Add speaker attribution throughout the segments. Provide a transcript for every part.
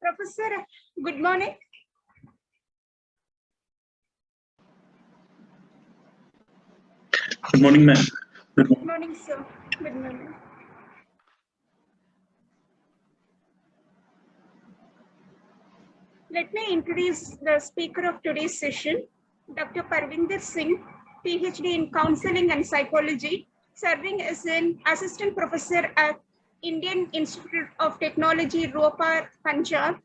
Speaker 1: Professor, good morning.
Speaker 2: Good morning, ma'am.
Speaker 1: Good morning, sir. Good morning. Let me introduce the speaker of today's session, Dr. Parwinder Singh, PhD in Counseling and Psychology, serving as an assistant professor at Indian Institute of Technology, Ropar, Punjab.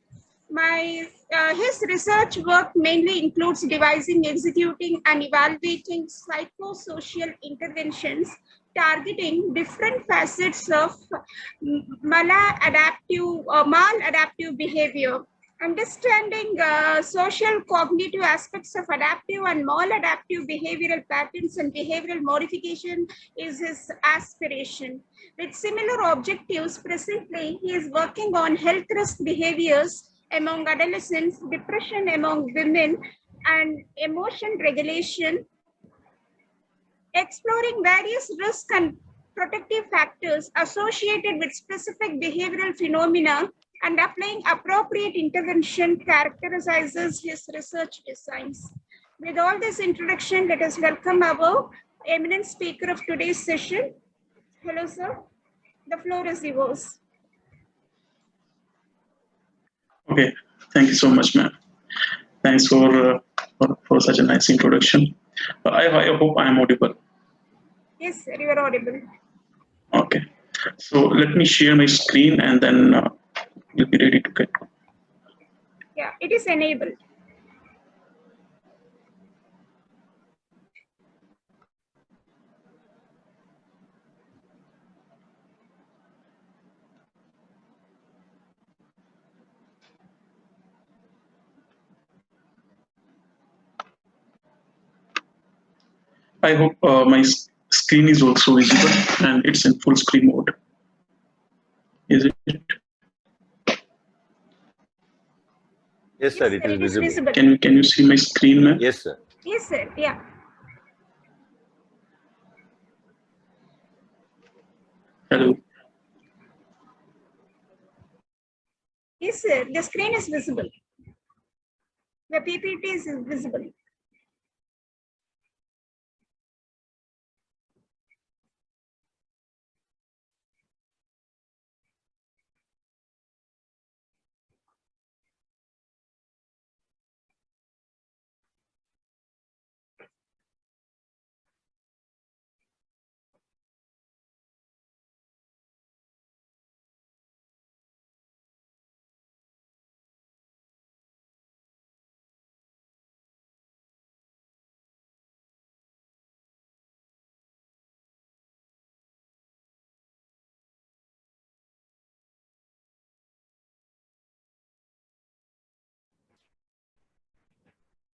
Speaker 1: His research work mainly includes devising, executing, and evaluating psychosocial interventions targeting different facets of maladaptive behavior. Understanding social cognitive aspects of adaptive and maladaptive behavioral patterns and behavioral modification is his aspiration. With similar objectives, presently he is working on health risk behaviors among adolescents, depression among women, and emotion regulation, exploring various risk and protective factors associated with specific behavioral phenomena and applying appropriate intervention characterizes his research designs. With all this introduction, let us welcome our eminent speaker of today's session. Hello, sir. The floor is yours.
Speaker 2: Okay, thank you so much, ma'am. Thanks for such a nice introduction. I hope I am audible.
Speaker 1: Yes, sir, you are audible.
Speaker 2: Okay, so let me share my screen and then you'll be ready to get.
Speaker 1: Yeah, it is enabled.
Speaker 2: I hope my screen is also visible and it's in full screen mode. Is it?
Speaker 3: Yes, sir, it is visible.
Speaker 2: Can you see my screen, ma'am?
Speaker 3: Yes, sir.
Speaker 1: Yes, sir. Yeah.
Speaker 2: Hello.
Speaker 1: Yes, sir. The screen is visible. The PPT is visible.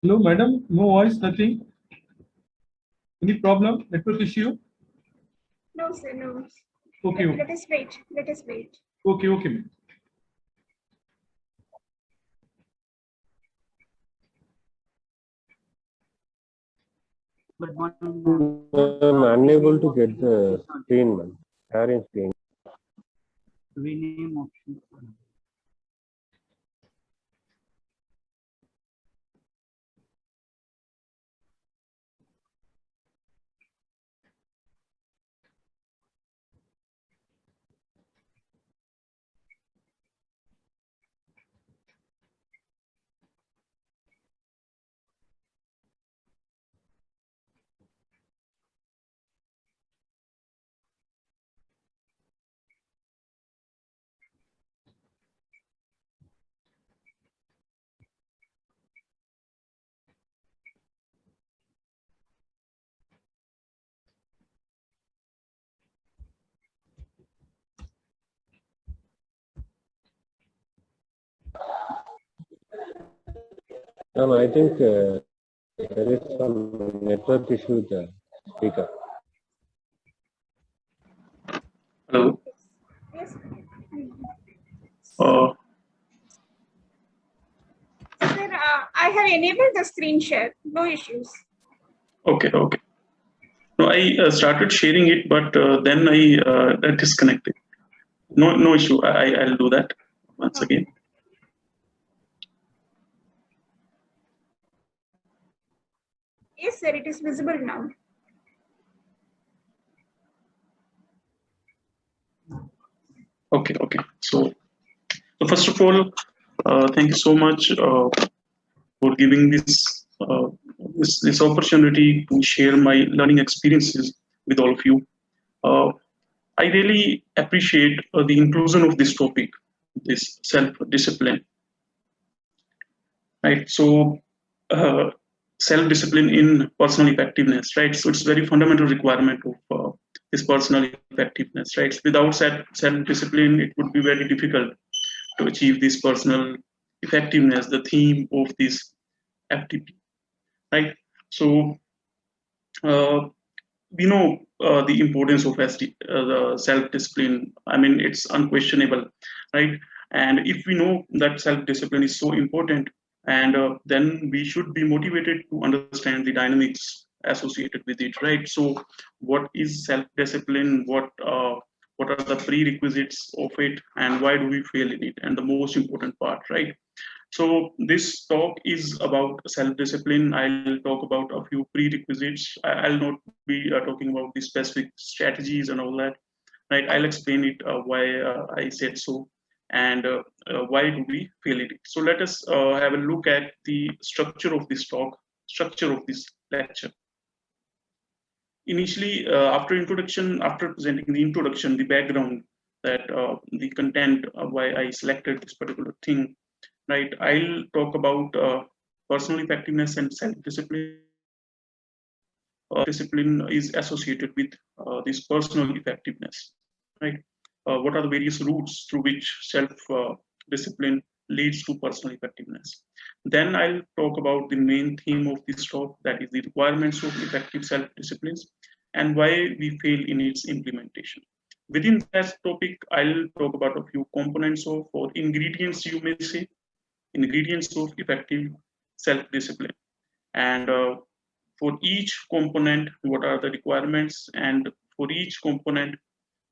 Speaker 4: Hello, madam. No voice, nothing. Any problem? Network issue?
Speaker 1: No, sir. No.
Speaker 4: Okay.
Speaker 1: Let us wait. Let us wait.
Speaker 4: Okay, okay, ma'am.
Speaker 3: I'm unable to get the screen, man. Sharing screen.
Speaker 5: Rename option.
Speaker 3: I think there is some network issue with the speaker.
Speaker 2: Hello.
Speaker 1: Yes. Sir, I have enabled the screen share. No issues.
Speaker 2: Okay. No, I started sharing it, but then I disconnected. No issue. I'll do that once again.
Speaker 1: Yes, sir, it is visible now.
Speaker 2: Okay, okay. So first of all, thank you so much for giving this opportunity to share my learning experiences with all of you. I really appreciate the inclusion of this topic, this self-discipline. Right. So self-discipline in personal effectiveness, right? So it's very fundamental requirement of this personal effectiveness, right? Without self-discipline, it would be very difficult to achieve this personal effectiveness, the theme of this FDP, right? So we know the importance of the self-discipline. I mean, it's unquestionable, right? And if we know that self-discipline is so important, and then we should be motivated to understand the dynamics associated with it, right? So, what is self-discipline? What are the prerequisites of it, and why do we fail in it? And the most important part, right? So this talk is about self-discipline. I'll talk about a few prerequisites. I'll not be talking about the specific strategies and all that. Right? I'll explain it why I said so, and why do we fail it. So let us have a look at the structure of this talk, structure of this lecture. Initially, after presenting the introduction, the background, that the content, why I selected this particular thing, right? I'll talk about personal effectiveness and self-discipline. Discipline is associated with this personal effectiveness, right? What are the various routes through which self-discipline leads to personal effectiveness? Then I'll talk about the main theme of this talk, that is the requirements of effective self-disciplines and why we fail in its implementation. Within that topic, I'll talk about a few components of, or ingredients, you may say, ingredients of effective self-discipline. And for each component, what are the requirements, and for each component,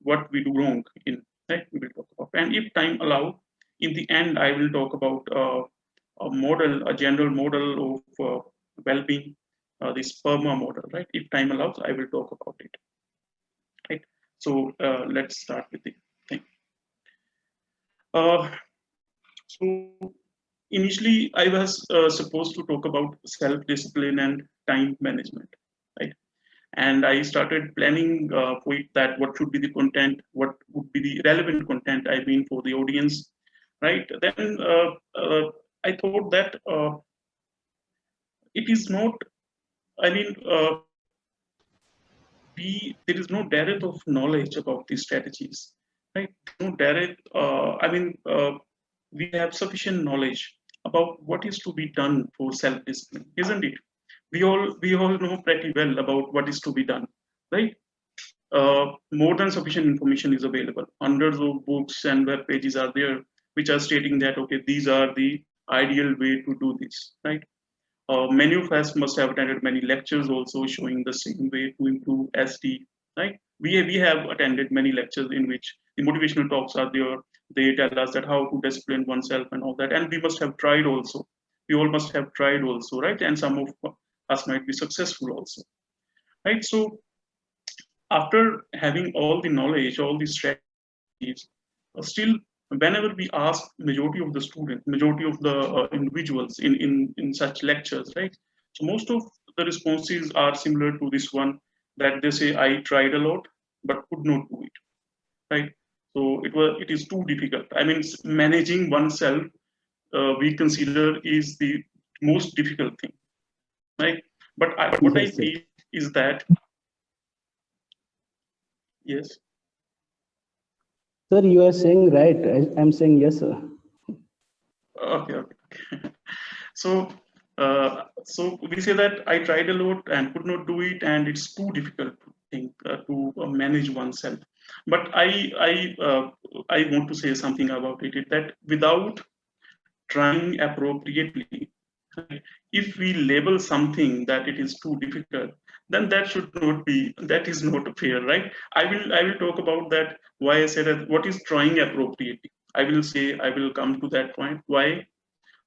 Speaker 2: what we do wrong in, right? We will talk about. And if time allow, in the end, I will talk about a model, a general model of well-being, this PERMA model, right? If time allows, I will talk about it, right? So let's start with the thing. So initially, I was supposed to talk about self-discipline and time management, right? And I started planning for it, that what should be the content, what would be the relevant content, I mean, for the audience, right? Then I thought that it is not, I mean, there is no dearth of knowledge about these strategies, right? No dearth, we have sufficient knowledge about what is to be done for self-discipline, isn't it? We all know pretty well about what is to be done, right? More than sufficient information is available. Hundreds of books and web pages are there which are stating that, okay, these are the ideal way to do this, right? Many of us must have attended many lectures also showing the same way to improve SD, right? We have attended many lectures in which the motivational talks are there. They tell us that how to discipline oneself and all that, and we must have tried also. We all must have tried also, right? And some of us might be successful also, right? So after having all the knowledge, all these strategies, still whenever we ask majority of the students, majority of the individuals in such lectures, right? So most of the responses are similar to this one, that they say, I tried a lot, but could not do it, right? So it is too difficult. I mean, managing oneself, we consider is the most difficult thing, right? But what I feel is that, yes.
Speaker 5: Sir, you are saying right. I'm saying yes, sir.
Speaker 2: Okay. So we say that I tried a lot and could not do it, and it's too difficult to manage oneself. But I want to say something about it, that without trying appropriately, if we label something that it is too difficult, then that is not fair, right? I will talk about that, why I said that what is trying appropriately. I will come to that point, why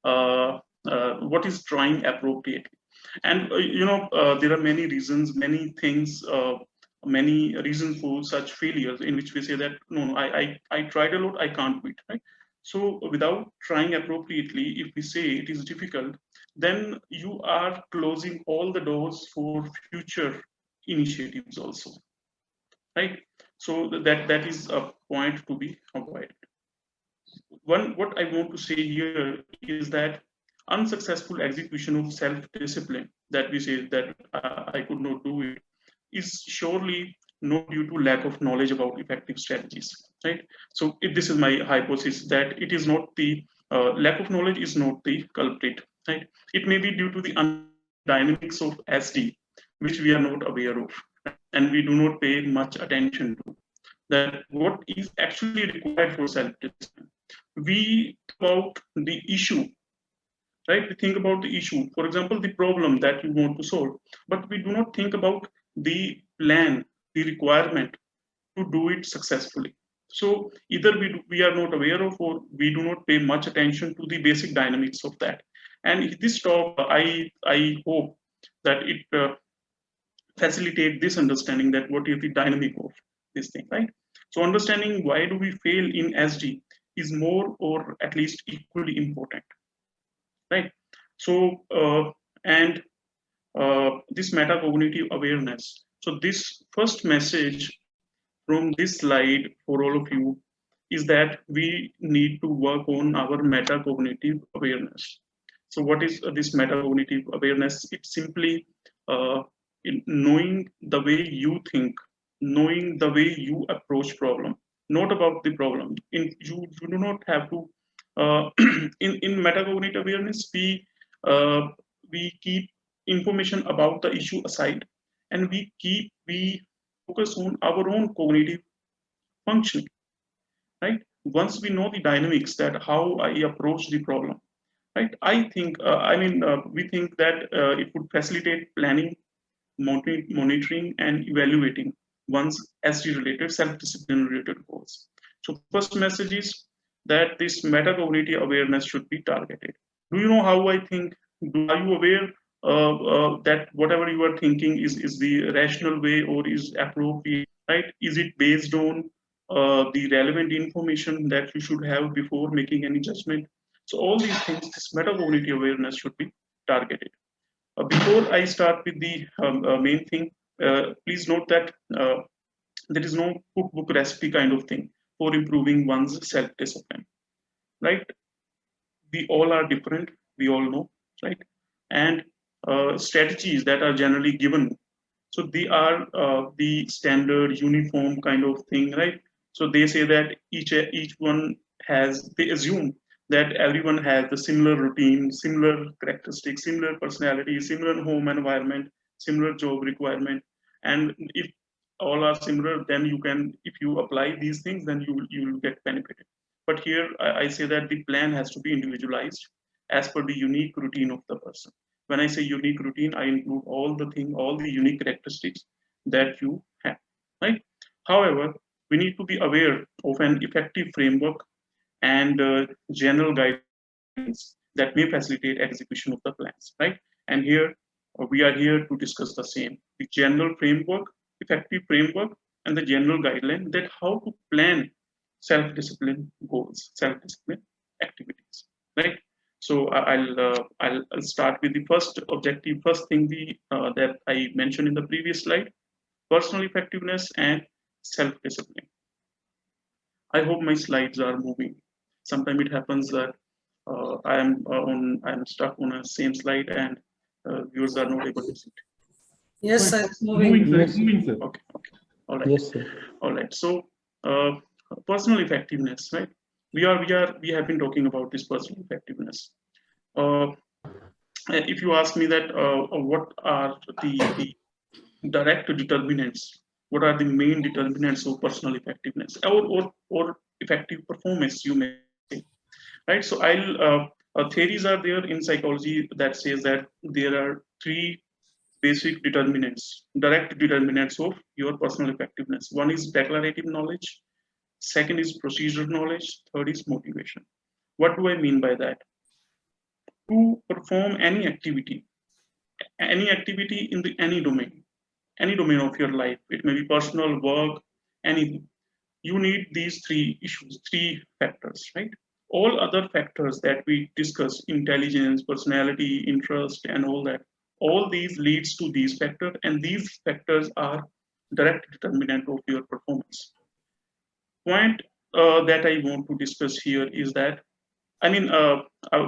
Speaker 2: what is trying appropriately. And there are many reasons, many things, many reasons for such failures, in which we say that no, I tried a lot, I can't do it, right? So without trying appropriately, if we say it is difficult, then you are closing all the doors for future initiatives also, right? So that is a point to be avoided. What I want to say here is that unsuccessful execution of self-discipline, that we say that I could not do it, is surely not due to lack of knowledge about effective strategies, right? So this is my hypothesis, that it is not the lack of knowledge is not the culprit, right? It may be due to the dynamics of SD, which we are not aware of, and we do not pay much attention to. That what is actually required for self-discipline. We about the issue, right? We think about the issue, for example, the problem that you want to solve, but we do not think about the plan, the requirement to do it successfully. So either we are not aware of, or we do not pay much attention to the basic dynamics of that. And this talk, I hope that it facilitate this understanding, that what is the dynamic of this thing, right? So understanding why do we fail in SD is more or at least equally important, right? So and this metacognitive awareness. So this first message from this slide for all of you is that we need to work on our metacognitive awareness. So what is this metacognitive awareness? It's simply in knowing the way you think, knowing the way you approach problem, not about the problem. You do not have to. In metacognitive awareness, we keep information about the issue aside, and we focus on our own cognitive functioning, right? Once we know the dynamics, that how I approach the problem, right? I think, we think that it would facilitate planning, monitoring, and evaluating one's SD related, self-discipline related goals. So first message is that this metacognitive awareness should be targeted. Do you know how I think? Are you aware that whatever you are thinking is the rational way or is appropriate, right? Is it based on the relevant information that you should have before making any judgment? So all these things, this metacognitive awareness should be targeted. Before I start with the main thing, please note that there is no cookbook recipe kind of thing for improving one's self-discipline, right? We all are different, we all know, right? And strategies that are generally given, so they are the standard uniform kind of thing, right? So they say that each one has, they assume that everyone has the similar routine, similar characteristics, similar personality, similar home environment, similar job requirement. And if all are similar, then you can, if you apply these things, then you will get benefited. But here I say that the plan has to be individualized as per the unique routine of the person. When I say unique routine, I include all the unique characteristics that you have, right? However, we need to be aware of an effective framework and general guidelines that may facilitate execution of the plans, right? And here we are here to discuss the same, the general framework, effective framework, and the general guideline that how to plan self-discipline goals, self-discipline activities, right? So I'll start with the first objective, first thing that I mentioned in the previous slide: personal effectiveness and self-discipline. I hope my slides are moving. Sometimes it happens that I am stuck on a same slide and viewers are not able to see it.
Speaker 6: Yes, sir. It's moving.
Speaker 4: Moving, sir.
Speaker 5: Yes.
Speaker 4: Moving, sir.
Speaker 2: Okay. All right.
Speaker 5: Yes, sir.
Speaker 2: All right. So personal effectiveness, right? We have been talking about this personal effectiveness. If you ask me that what are the direct determinants, what are the main determinants of personal effectiveness or effective performance, you may say, right? So theories are there in psychology that says that there are three basic determinants, direct determinants of your personal effectiveness. One is declarative knowledge, second is procedural knowledge, third is motivation. What do I mean by that? To perform any activity, any activity in any domain of your life. It may be personal, work, anything. You need these three issues, three factors, right? All other factors that we discuss, intelligence, personality, interest, and all that, all these leads to these factors, and these factors are direct determinant of your performance. Point that I want to discuss here is that, I mean,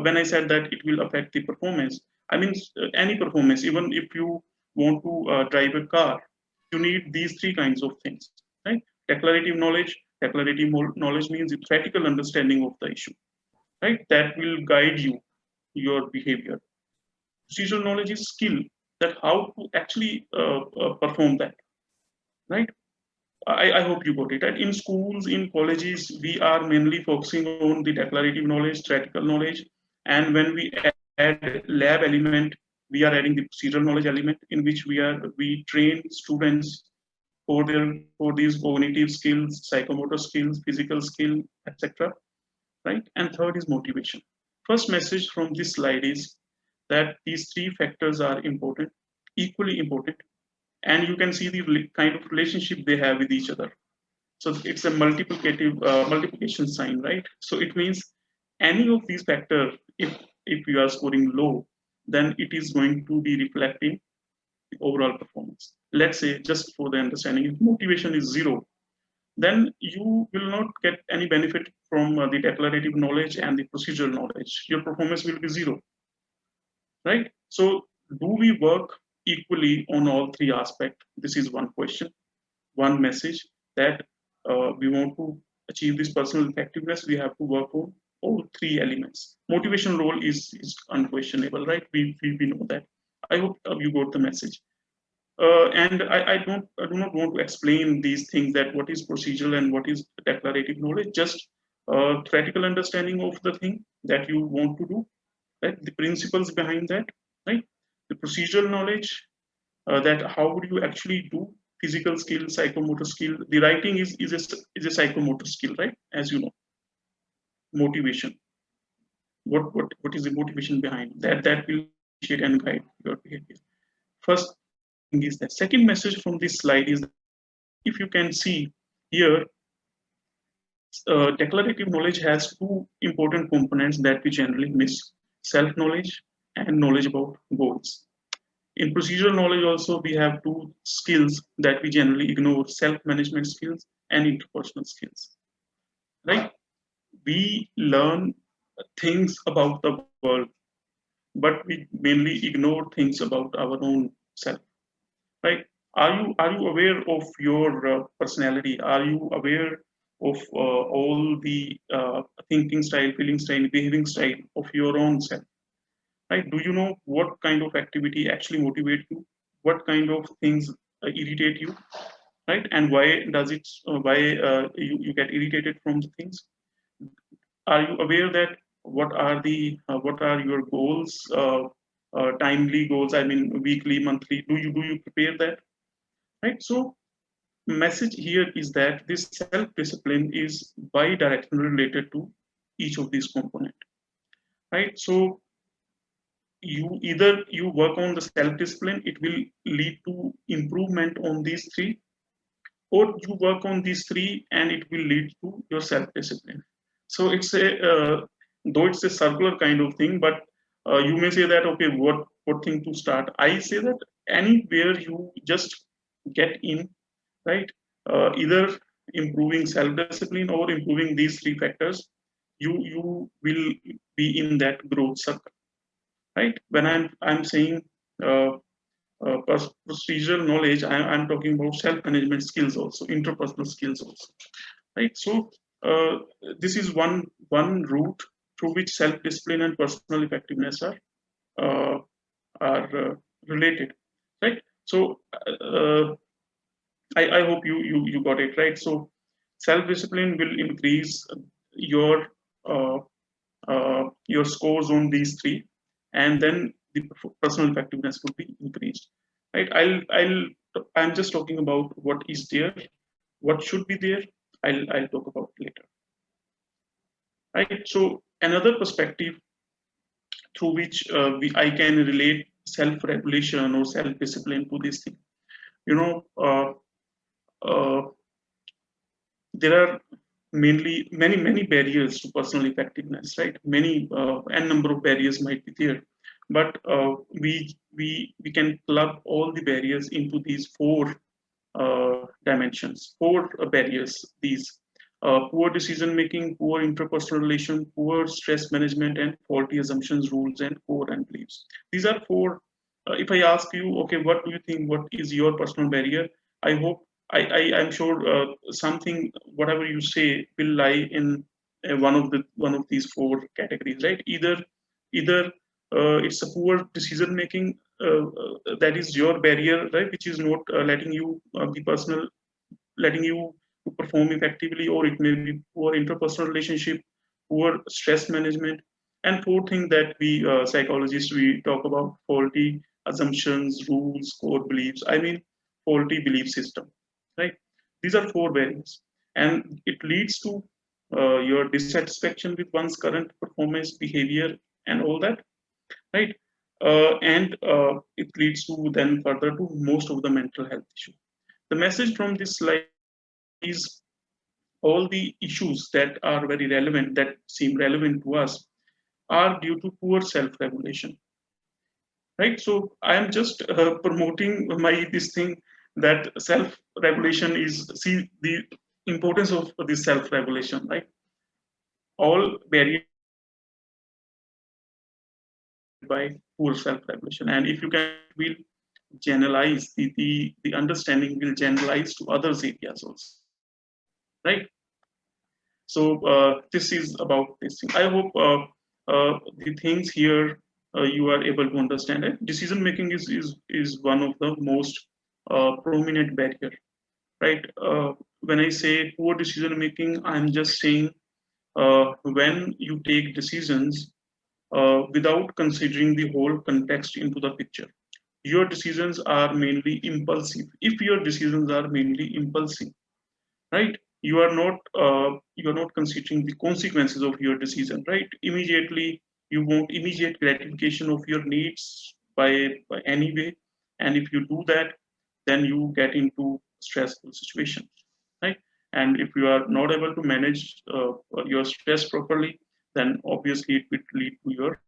Speaker 2: when I said that it will affect the performance, I mean any performance. Even if you want to drive a car, you need these three kinds of things, right? Declarative knowledge. Declarative knowledge means a theoretical understanding of the issue, right? That will guide your behavior. Procedural knowledge is skill, that how to actually perform that, right? I hope you got it. Right? In schools, in colleges, we are mainly focusing on the declarative knowledge, theoretical knowledge, and when we add lab element, we are adding the procedural knowledge element, in which we train students for these cognitive skills, psychomotor skills, physical skill, etc. Right? And third is motivation. First message from this slide is that these three factors are important, equally important, and you can see the kind of relationship they have with each other. So it's a multiplication sign, right? So it means any of these factors, if you are scoring low, then it is going to be reflecting the overall performance. Let's say, just for the understanding, if motivation is 0, then you will not get any benefit from the declarative knowledge and the procedural knowledge. Your performance will be 0, right? So do we work equally on all three aspects? This is one question, one message, that we want to achieve this personal effectiveness, we have to work on all three elements. Motivation role is unquestionable, right? We know that. I hope you got the message. And I do not want to explain these things, that what is procedural and what is declarative knowledge, just theoretical understanding of the thing that you want to do, right? The principles behind that, right? The procedural knowledge, that how would you actually do physical skill, psychomotor skill. The writing is a psychomotor skill, right? As you know. Motivation. What is the motivation behind that? That will shape and guide your behavior. First thing is that. Second message from this slide is that, if you can see here, declarative knowledge has two important components that we generally miss: self-knowledge and knowledge about goals. In procedural knowledge also, we have two skills that we generally ignore: self-management skills and interpersonal skills, right? We learn things about the world, but we mainly ignore things about our own self, right? Are you aware of your personality? Are you aware of all the thinking style, feeling style, behaving style of your own self? Right? Do you know what kind of activity actually motivate you? What kind of things irritate you? Right? And why does it? Why you get irritated from the things? Are you aware that what are your goals? Timely goals. I mean, weekly, monthly. Do you prepare that? Right? So message here is that this self-discipline is bi-directionally related to each of these components. Right? So you work on the self-discipline, it will lead to improvement on these three, or you work on these three and it will lead to your self-discipline. So it's though it's a circular kind of thing, but you may say that, okay, what thing to start? I say that anywhere you just get in, right? Either improving self-discipline or improving these three factors, you will be in that growth circle. Right? When I'm saying procedural knowledge, I'm talking about self-management skills also, interpersonal skills also. Right? So this is one route through which self-discipline and personal effectiveness are related. Right? So I hope you got it right. So self-discipline will increase your scores on these three, and then the personal effectiveness would be increased, right? I'm just talking about what is there, what should be there. I'll talk about later, right? So another perspective through which I can relate self-regulation or self-discipline to this thing. You know, there are many barriers to personal effectiveness, right? Many n number of barriers might be there, but we can club all the barriers into these four dimensions, four barriers. These poor decision making, poor interpersonal relation, poor stress management, and faulty assumptions, rules, and core and beliefs. These are four. If I ask you, okay, what do you think? What is your personal barrier? I hope I'm sure something, whatever you say, will lie in one of these four categories, right? Either it's a poor decision making, that is your barrier, right, which is not letting you be personal, letting you to perform effectively, or it may be poor interpersonal relationship, poor stress management, and fourth thing that we psychologists we talk about, faulty assumptions, rules, core beliefs. I mean, faulty belief system, right? These are four barriers, and it leads to your dissatisfaction with one's current performance, behavior, and all that, right? And it leads to then further to most of the mental health issue. The message from this slide is all the issues that are very relevant, that seem relevant to us, are due to poor self-regulation, right? So I am just promoting my this thing, that self-regulation is, see the importance of this self-regulation, right? All barriers by poor self-regulation, and if you can, will generalize the understanding will generalize to others areas also, right? So this is about this thing. I hope the things here you are able to understand it. Decision making is one of the most prominent barrier, right? When I say poor decision making, I'm just saying when you take decisions without considering the whole context into the picture. Your decisions are mainly impulsive. If your decisions are mainly impulsive, right, you are not considering the consequences of your decision, right? Immediately you want immediate gratification of your needs by any way, and if you do that, then you get into stressful situations, right? And if you are not able to manage your stress properly, then obviously it will lead to your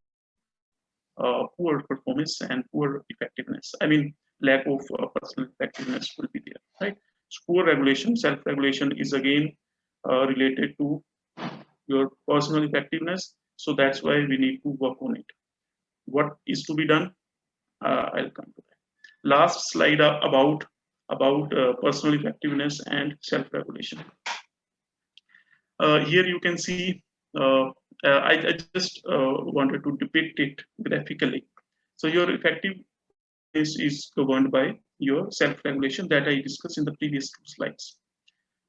Speaker 2: poor performance and poor effectiveness. I mean, lack of personal effectiveness will be there, right? So poor regulation, self-regulation is again related to your personal effectiveness. So that's why we need to work on it. What is to be done? I'll come to that. Last slide about personal effectiveness and self-regulation. Here you can see, I just wanted to depict it graphically. So your effectiveness is governed by your self-regulation that I discussed in the previous two slides.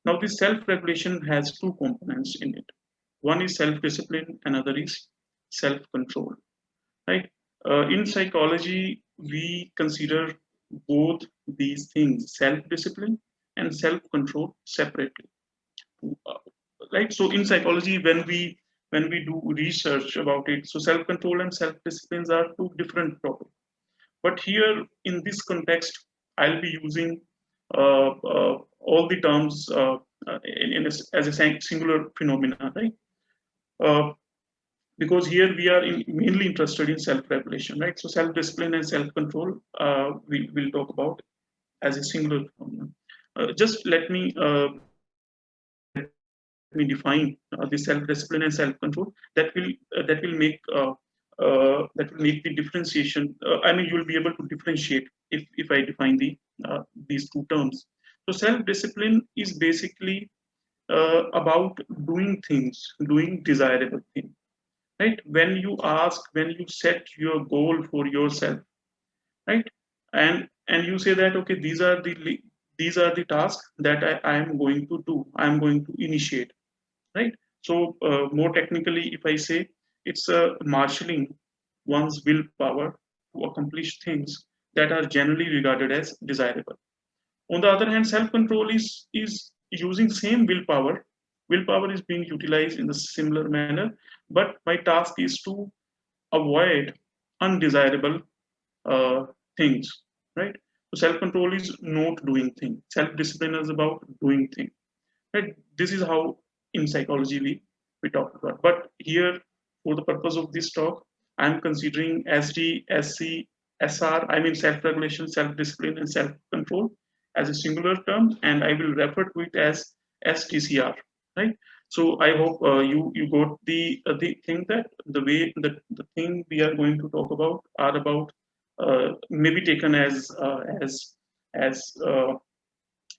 Speaker 2: Now this self-regulation has two components in it. One is self-discipline, another is self-control, right? In psychology, we consider both these things, self-discipline and self-control, separately. Right? So in psychology, when we do research about it, so self-control and self-disciplines are two different topics. But here in this context, I'll be using all the terms as a singular phenomena, right? Because here we are mainly interested in self-regulation, right? So self-discipline and self-control we'll talk about as a singular phenomenon. Just let me define the self-discipline and self-control. That will make the differentiation. I mean, you will be able to differentiate if I define these two terms. So self-discipline is basically about doing things, doing desirable things, right? When you set your goal for yourself, right, and you say that, okay, these are the tasks that I am going to do, I am going to initiate, right? So more technically, if I say, it's marshalling one's willpower to accomplish things that are generally regarded as desirable. On the other hand, self-control is using same willpower. Willpower is being utilized in a similar manner, but my task is to avoid undesirable things, right? So self-control is not doing things. Self-discipline is about doing things, right? This is how in psychology we talk about. But here, for the purpose of this talk, I'm considering SD, SC, SR, I mean self-regulation, self-discipline, and self-control as a singular term, and I will refer to it as SDCR, right? So I hope you got the thing that the thing we are going to talk about are about maybe taken as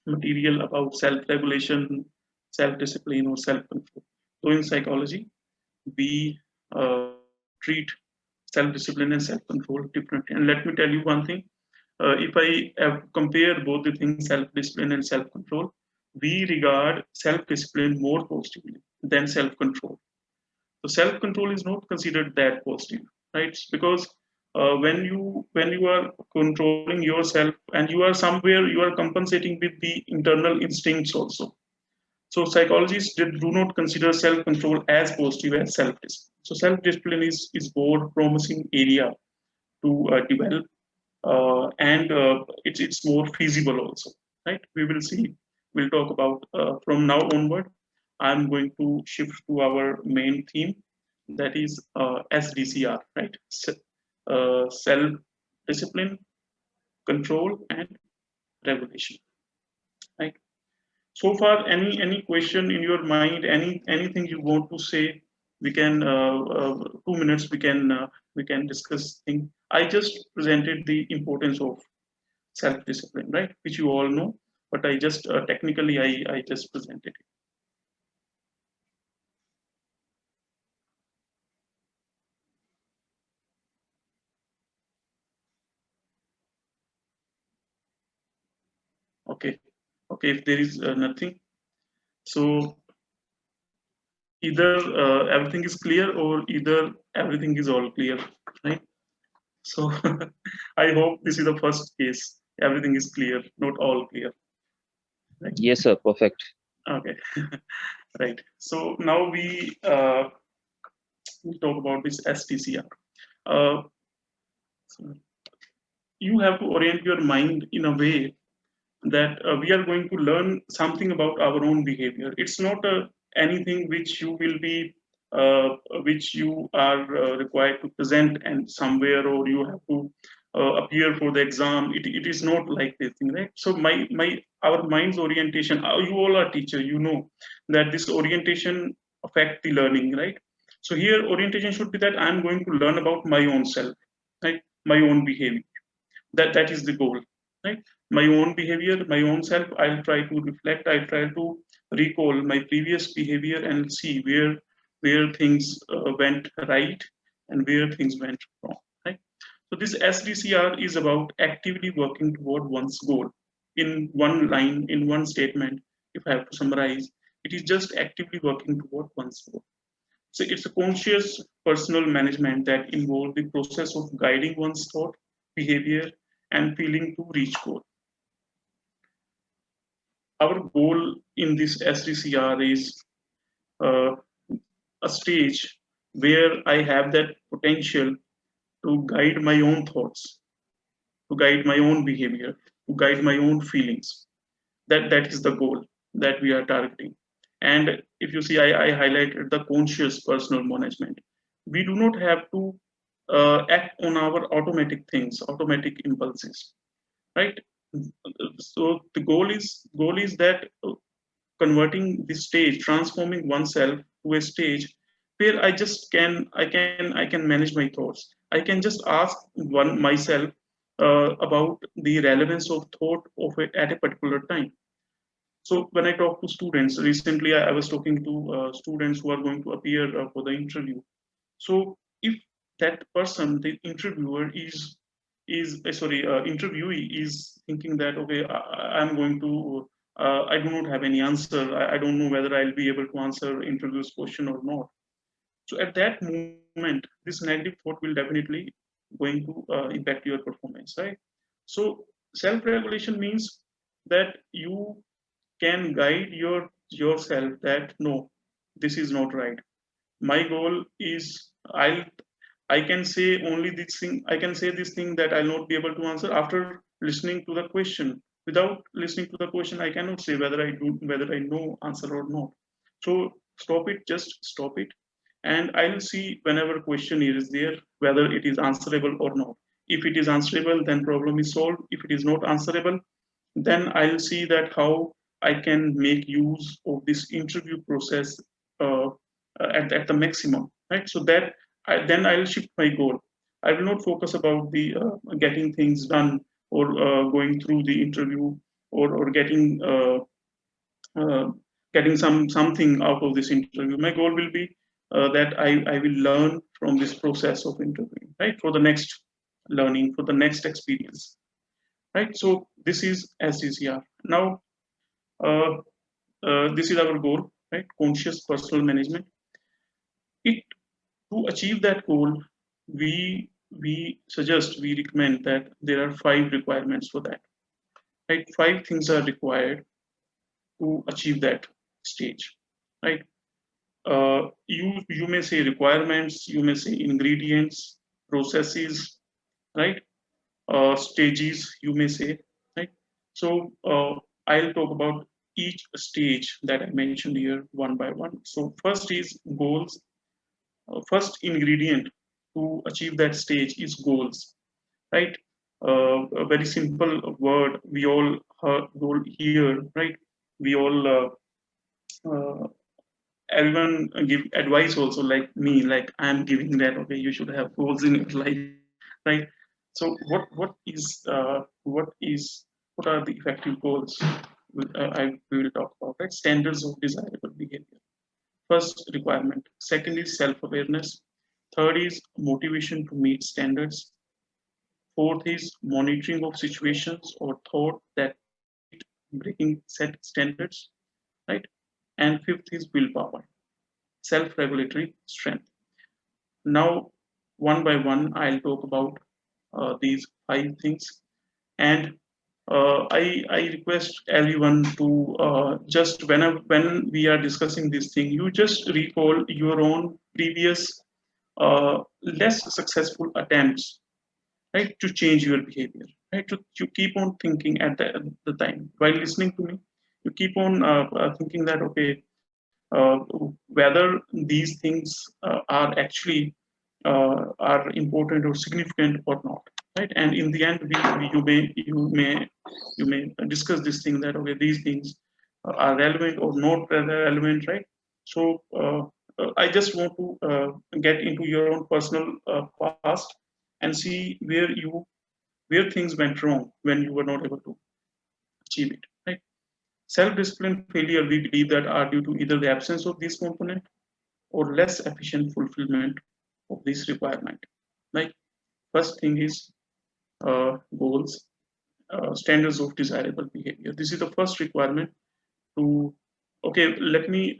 Speaker 2: material about self-regulation, self-discipline, or self-control. So in psychology, we treat self-discipline and self-control differently. And let me tell you one thing: if I compare both the things, self-discipline and self-control, we regard self-discipline more positively than self-control. So self-control is not considered that positive, right? Because when you are controlling yourself and you are somewhere, you are compensating with the internal instincts also. So psychologists do not consider self-control as positive as self-discipline. So self-discipline is more promising area to develop, and it's more feasible also, right? We will see. We'll talk about from now onward. I'm going to shift to our main theme, that is SDCR, right? Self-discipline, control, and regulation, right? So far, any question in your mind, anything you want to say, we can 2 minutes we can discuss thing. I just presented the importance of self-discipline, right, which you all know, but I just technically I just presented it. Okay, okay, if there is nothing, so either everything is clear or either everything is all clear, right? So I hope this is the first case. Everything is clear, not all clear. Right?
Speaker 7: Yes, sir. Perfect.
Speaker 2: Okay. Right. So now we talk about this STCR. So you have to orient your mind in a way that we are going to learn something about our own behavior. It's not anything which you will be, which you are required to present and somewhere, or you have to appear for the exam. It is not like this thing, right? So our mind's orientation. You all are teacher. You know that this orientation affect the learning, right? So here orientation should be that I'm going to learn about my own self, right? My own behavior. That is the goal, right? My own behavior, my own self. I'll try to reflect. I'll try to recall my previous behavior and see where things went right and where things went wrong, right? So this SDCR is about actively working toward one's goal. In one line, in one statement, if I have to summarize, it is just actively working toward one's goal. So it's a conscious personal management that involves the process of guiding one's thought, behavior, and feeling to reach goal. Our goal in this SDCR is uh, a stage where I have that potential to guide my own thoughts, to guide my own behavior, to guide my own feelings. That is the goal that we are targeting. And if you see, I highlighted the conscious personal management. We do not have to act on our automatic things, automatic impulses, right? So the goal is that converting this stage, transforming oneself to a stage where I can manage my thoughts. I can just ask one myself about the relevance of thought at a particular time. So when I talk to students, recently I was talking to students who are going to appear for the interview. So if that person, the interviewer, interviewee is thinking that okay, I'm going to, I do not have any answer. I don't know whether I'll be able to answer interview's question or not. So at that moment, this negative thought will definitely going to impact your performance, right? So self-regulation means that you can guide yourself that no, this is not right. My goal is I can say only this thing. I can say this thing that I'll not be able to answer after listening to the question. Without listening to the question, I cannot say whether I know answer or not. So stop it. Just stop it, and I'll see whenever question is there whether it is answerable or not. If it is answerable, then problem is solved. If it is not answerable, then I'll see that how I can make use of this interview process at the maximum, right? So that then I'll shift my goal. I will not focus about the getting things done or going through the interview or uh, getting something out of this interview. My goal will be that I will learn from this process of interviewing, right? For the next learning, for the next experience, right? So this is SDCR. Now, this is our goal, right? Conscious personal management. It to achieve that goal, we we recommend that there are 5 requirements for that, right? 5 things are required to achieve that stage, right? You may say requirements, you may say ingredients, processes, right? Stages, you may say, right? So I'll talk about each stage that I mentioned here one by one. So first is goals. First ingredient to achieve that stage is goals, right? A very simple word we all hear, right? We all everyone give advice also, like me, like I'm giving that, okay, you should have goals in your life, right? So what are the effective goals? We will talk about, right? Standards of desirable behavior. First requirement. Second is self-awareness. Third is motivation to meet standards. Fourth is monitoring of situations or thought that breaking set standards, right? And fifth is willpower, self-regulatory strength. Now, one by one, I'll talk about these 5 things, and I request everyone to just when we are discussing this thing, you just recall your own previous less successful attempts, right, to change your behavior, right? To keep on thinking at the time while listening to me, you keep on thinking that okay, whether these things are actually are important or significant or not, right? And in the end, you may discuss this thing that okay, these things are relevant or not relevant, right? So I just want to get into your own personal past and see where things went wrong when you were not able to achieve it, right? Self-discipline failure, we believe that are due to either the absence of this component or less efficient fulfillment of this requirement. Like first thing is goals, standards of desirable behavior. This is the first requirement to. Okay, let me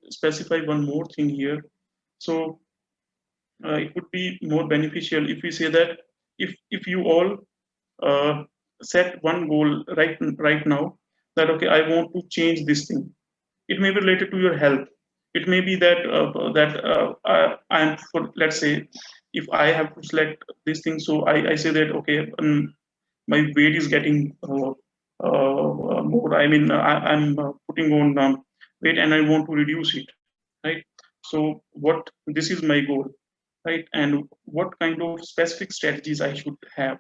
Speaker 2: specify one more thing here. So it would be more beneficial if we say that if you all uh, set one goal right now, that okay, I want to change this thing. It may be related to your health. It may be that I am, for let's say, if I have to select this thing, so I say that okay, my weight is getting more. I mean, I'm putting on weight and I want to reduce it, right? So what this is my goal, right? And what kind of specific strategies I should have,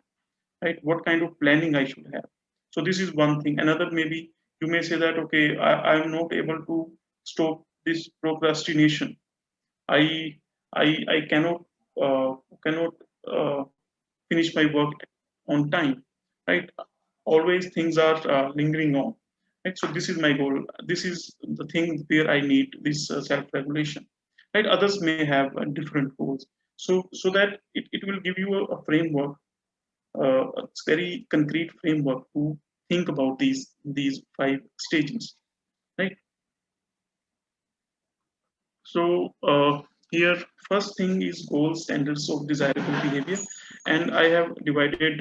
Speaker 2: right? What kind of planning I should have. So this is one thing. Another, maybe you may say that okay, I'm not able to stop this procrastination. I cannot uh, finish my work on time, right? Always things are lingering on, right? So this is my goal. This is the thing where I need this self-regulation, right? Others may have different goals. So that it will give you a framework, a very concrete framework to think about these 5 stages, right? So here, first thing is goals, standards of desirable behavior, and I have divided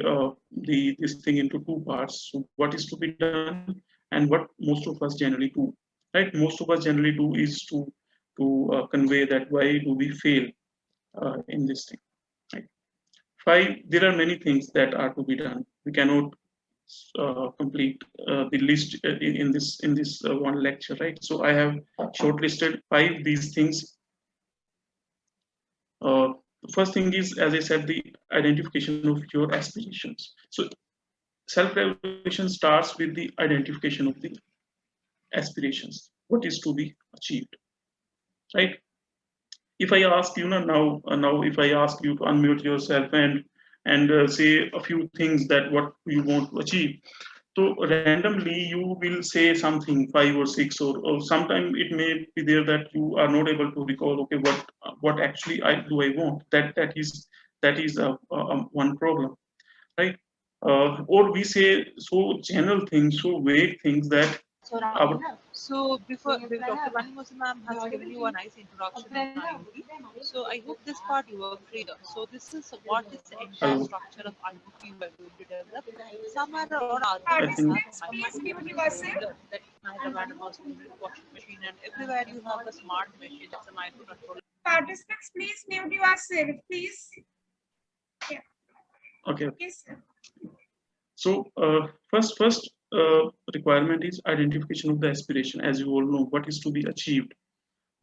Speaker 2: the this thing into 2 parts. So what is to be done and what most of us generally do, right? Most of us generally do is to convey that why do we fail in this thing. Right? 5, there are many things that are to be done. We cannot complete the list in this one lecture, right? So I have shortlisted 5 these things. The first thing is, as I said, the identification of your aspirations. So self-revelation starts with the identification of the aspirations, what is to be achieved, right? If I ask you now if I ask you to unmute yourself and say a few things that what you want to achieve, so randomly you will say something 5 or 6, or sometime it may be there that you are not able to recall. Okay, what actually I want? That is one problem, right? Or we say so general things, so vague things that our
Speaker 7: So before Dr. Vanimosa ma'am has given you a nice introduction in IoT. So I hope this part you were clear. So this is what is the entire structure of IoT we are going to develop. Somewhere around our
Speaker 1: Participants, please mute yourself.
Speaker 7: that madam was washing machine, and everywhere you have a smart machine. That's a microcontroller.
Speaker 1: Participants, please mute yourself, please. Yeah.
Speaker 2: okay.
Speaker 1: Yes, sir.
Speaker 2: So first requirement is identification of the aspiration. As you all know, what is to be achieved.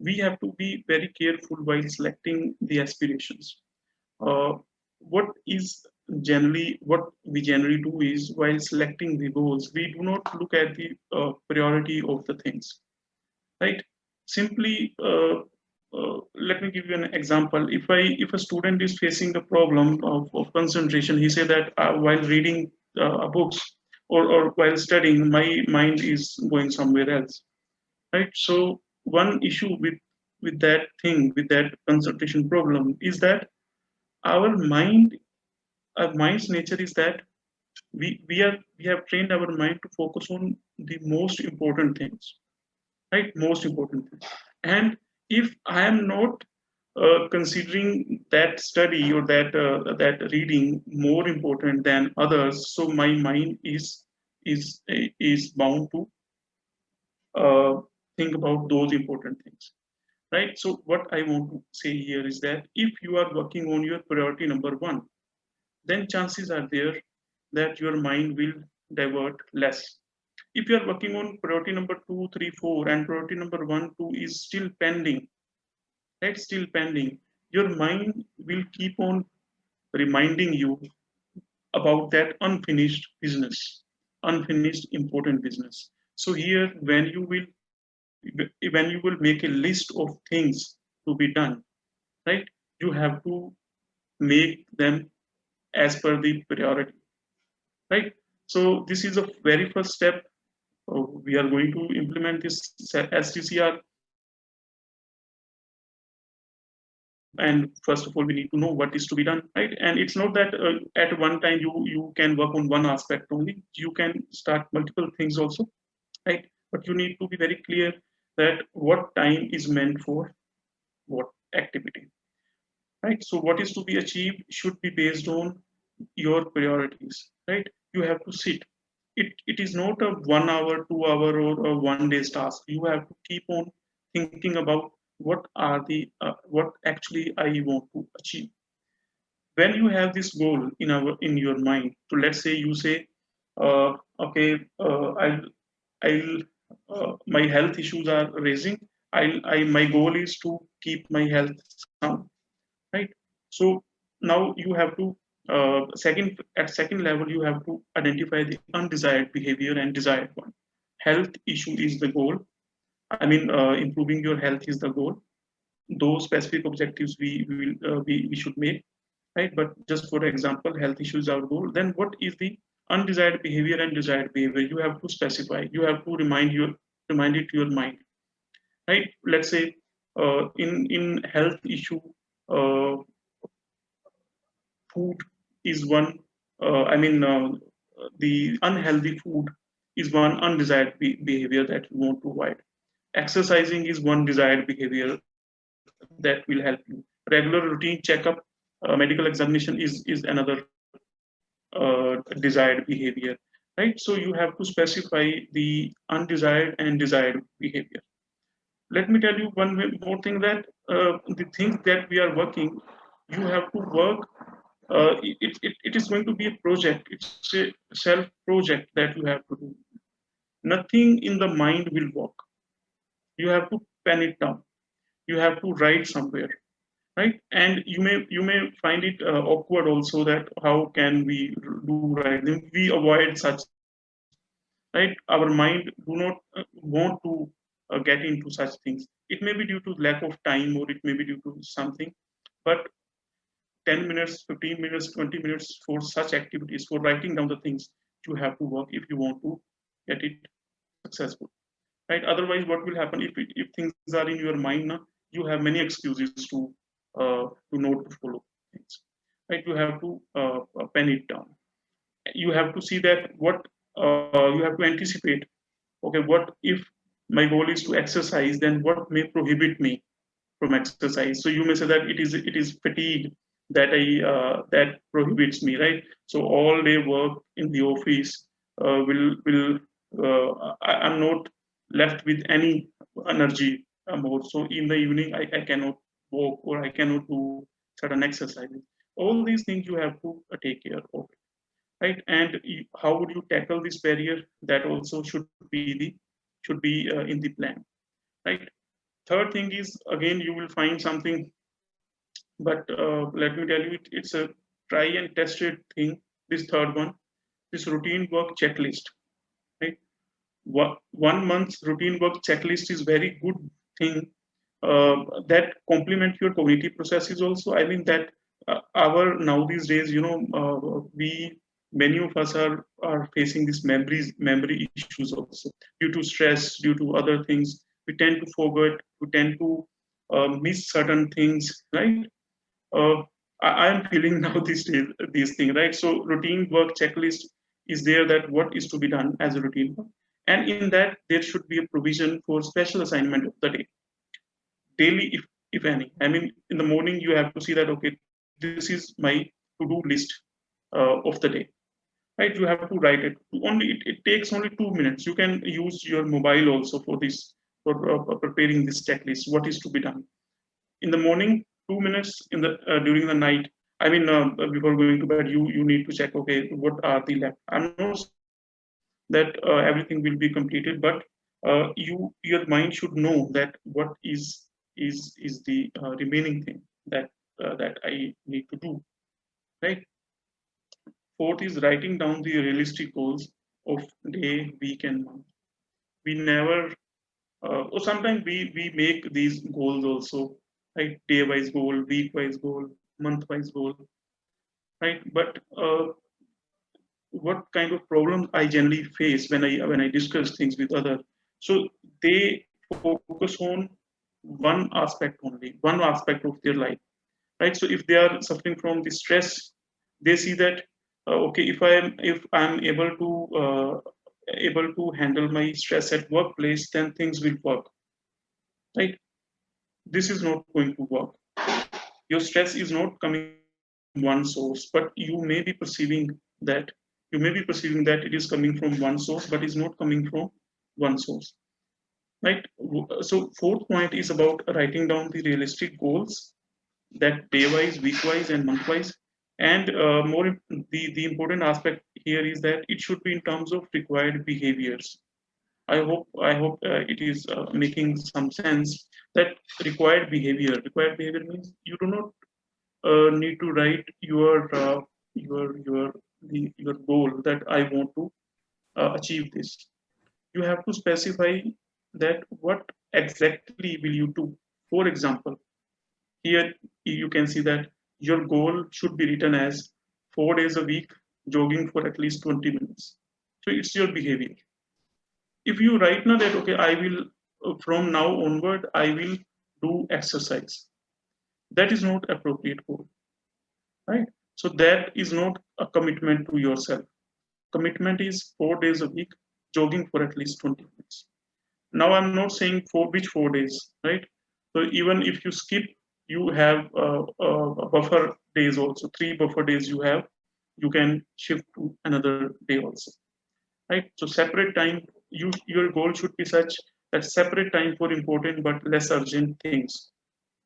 Speaker 2: We have to be very careful while selecting the aspirations. What we generally do is, while selecting the goals, we do not look at the priority of the things, right? Simply, let me give you an example. If a student is facing the problem of concentration, he say that while reading books or while studying, my mind is going somewhere else, right? So one issue with that thing, with that concentration problem, is that our mind's nature is that we have trained our mind to focus on the most important things, right? Most important things. And if I am not considering that study or that reading more important than others, so my mind is bound to think about those important things, right? So what I want to say here is that if you are working on your priority number 1, then chances are there that your mind will divert less. If you are working on priority number 2, 3, 4, and priority number 1, 2 is still pending, right? Still pending, your mind will keep on reminding you about that unfinished business, unfinished important business. So here, when you will make a list of things to be done, right? You have to make them as per the priority, right? So this is a very first step. We are going to implement this STCR. And first of all, we need to know what is to be done, right? And it's not that at one time you can work on one aspect only. You can start multiple things also, right? But you need to be very clear that what time is meant for what activity, right? So what is to be achieved should be based on your priorities, right? You have to sit. It is not a 1 hour, 2 hour, or a 1 day's task. You have to keep on thinking about what actually I want to achieve. When you have this goal in your mind, so let's say you say, okay, I'll my health issues are raising. My goal is to keep my health sound, right? So now you have to second level, you have to identify the undesired behavior and desired one. Health issue is the goal. I mean, improving your health is the goal. Those specific objectives we should make, right? But just for example, health issues are our goal. Then what is the undesired behavior and desired behavior? You have to specify. You have to remind it to your mind, right? Let's say in health issue, food is one. The unhealthy food is one undesired behavior that you want to avoid. Exercising is one desired behavior that will help you. Regular routine checkup, medical examination is another desired behavior, right? So you have to specify the undesired and desired behavior. Let me tell you one more thing, that the things that we are working, You have to work. It is going to be a project. It's a self project that you have to do. Nothing in the mind will work. You have to pen it down. You have to write somewhere, right? And you may find it awkward also, that how can we do writing? We avoid such, right? Our mind do not want to get into such things. It may be due to lack of time, or it may be due to something, but 10 minutes, 15 minutes, 20 minutes for such activities, for writing down the things, you have to work if you want to get it successful, right? Otherwise, what will happen if things are in your mind now? You have many excuses to not to follow things, right? You have to pen it down. You have to see that what you have to anticipate. Okay, what if my goal is to exercise? Then what may prohibit me from exercise? So you may say that it is fatigue that prohibits me, right? So all day work in the office will I'm not left with any energy more. So in the evening I cannot walk, or I cannot do certain exercises. All these things you have to take care of, right? And how would you tackle this barrier? That also should be in the plan, right? Third thing is, again, you will find something, but let me tell you, it's a try and tested thing. This third one, this routine work checklist, right? 1 month routine work checklist is very good thing that complement your cognitive processes also. I mean that our now these days, we many of us are facing this memory issues also, due to stress, due to other things. We tend to forget, we tend to miss certain things, right? uh, I am feeling now these things, right? So routine work checklist is there, that what is to be done as a routine work, and in that there should be a provision for special assignment of the day, daily, if any. I mean, in the morning you have to see that, okay, this is my to-do list of the day, right? You have to write it. It takes only 2 minutes. You can use your mobile also for this, for preparing this checklist. What is to be done in the morning, 2 minutes in the during the night. I mean, before going to bed, you need to check. Okay, what are the left? I'm not that everything will be completed, but your mind should know that what is the remaining thing that I need to do. Right. Fourth is writing down the realistic goals of day, week, and month. We never, or sometimes we make these goals also, right? Day wise goal, week wise goal, month wise goal, right? But what kind of problems I generally face when I discuss things with others? So they focus on one aspect only, one aspect of their life, right? So if they are suffering from the stress, they see that okay, if I'm able to handle my stress at workplace, then things will work, right? This is not going to work. Your stress is not coming from one source, but that you may be perceiving that it is coming from one source, but is not coming from one source, right? So fourth point is about writing down the realistic goals, that day wise, week wise, and month wise. And the important aspect here is that it should be in terms of required behaviors. I hope it is making some sense, that required behavior means you do not need to write your goal, that I want to achieve this. You have to specify that what exactly will you do. For example, here you can see that your goal should be written as 4 days a week, jogging for at least 20 minutes. So it's your behavior. If you write now that, okay, I will, from now onward, I will do exercise, that is not appropriate goal, right? So that is not a commitment to yourself. Commitment is 4 days a week, jogging for at least 20 minutes. Now I'm not saying for which 4 days, right? So even if you skip, you have buffer days also, 3 buffer days you have, you can shift to another day also, right? So separate time, your goal should be such that separate time for important but less urgent things.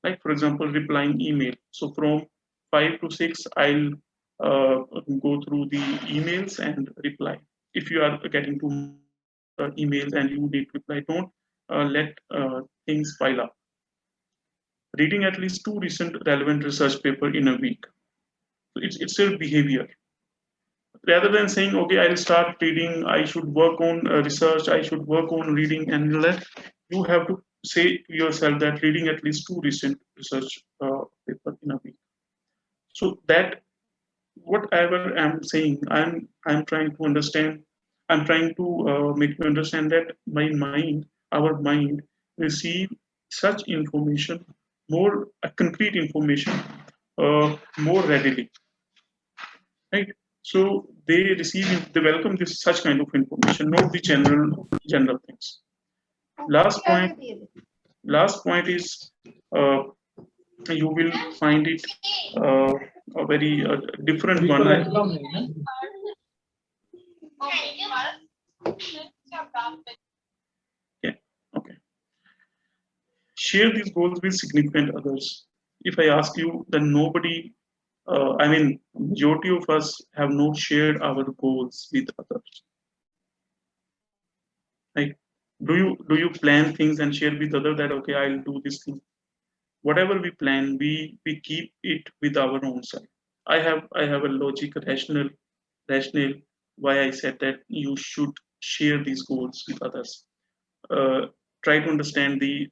Speaker 2: Like for example, replying email. So from 5 to 6, I'll go through the emails and reply. If you are getting to emails and you need to reply, don't let things pile up. Reading at least 2 recent relevant research papers in a week. So it's a behavior. Rather than saying, okay, I'll start reading, I should work on research, I should work on reading, and let you have to say to yourself that reading at least 2 recent research papers in a week. So that whatever I'm saying, I'm trying to understand. I'm trying to make you understand that our mind, receive such information, more concrete information, more readily, right? So they welcome this such kind of information, not the general things. Last point is you will find it a very different one. Yeah, okay. Share these goals with significant others. If I ask you, then nobody, majority of us have not shared our goals with others. Like, do you plan things and share with others that, okay, I'll do this thing? Whatever we plan, we keep it with our own self. I have a logic, rational why I said that you should share these goals with others. Try to understand the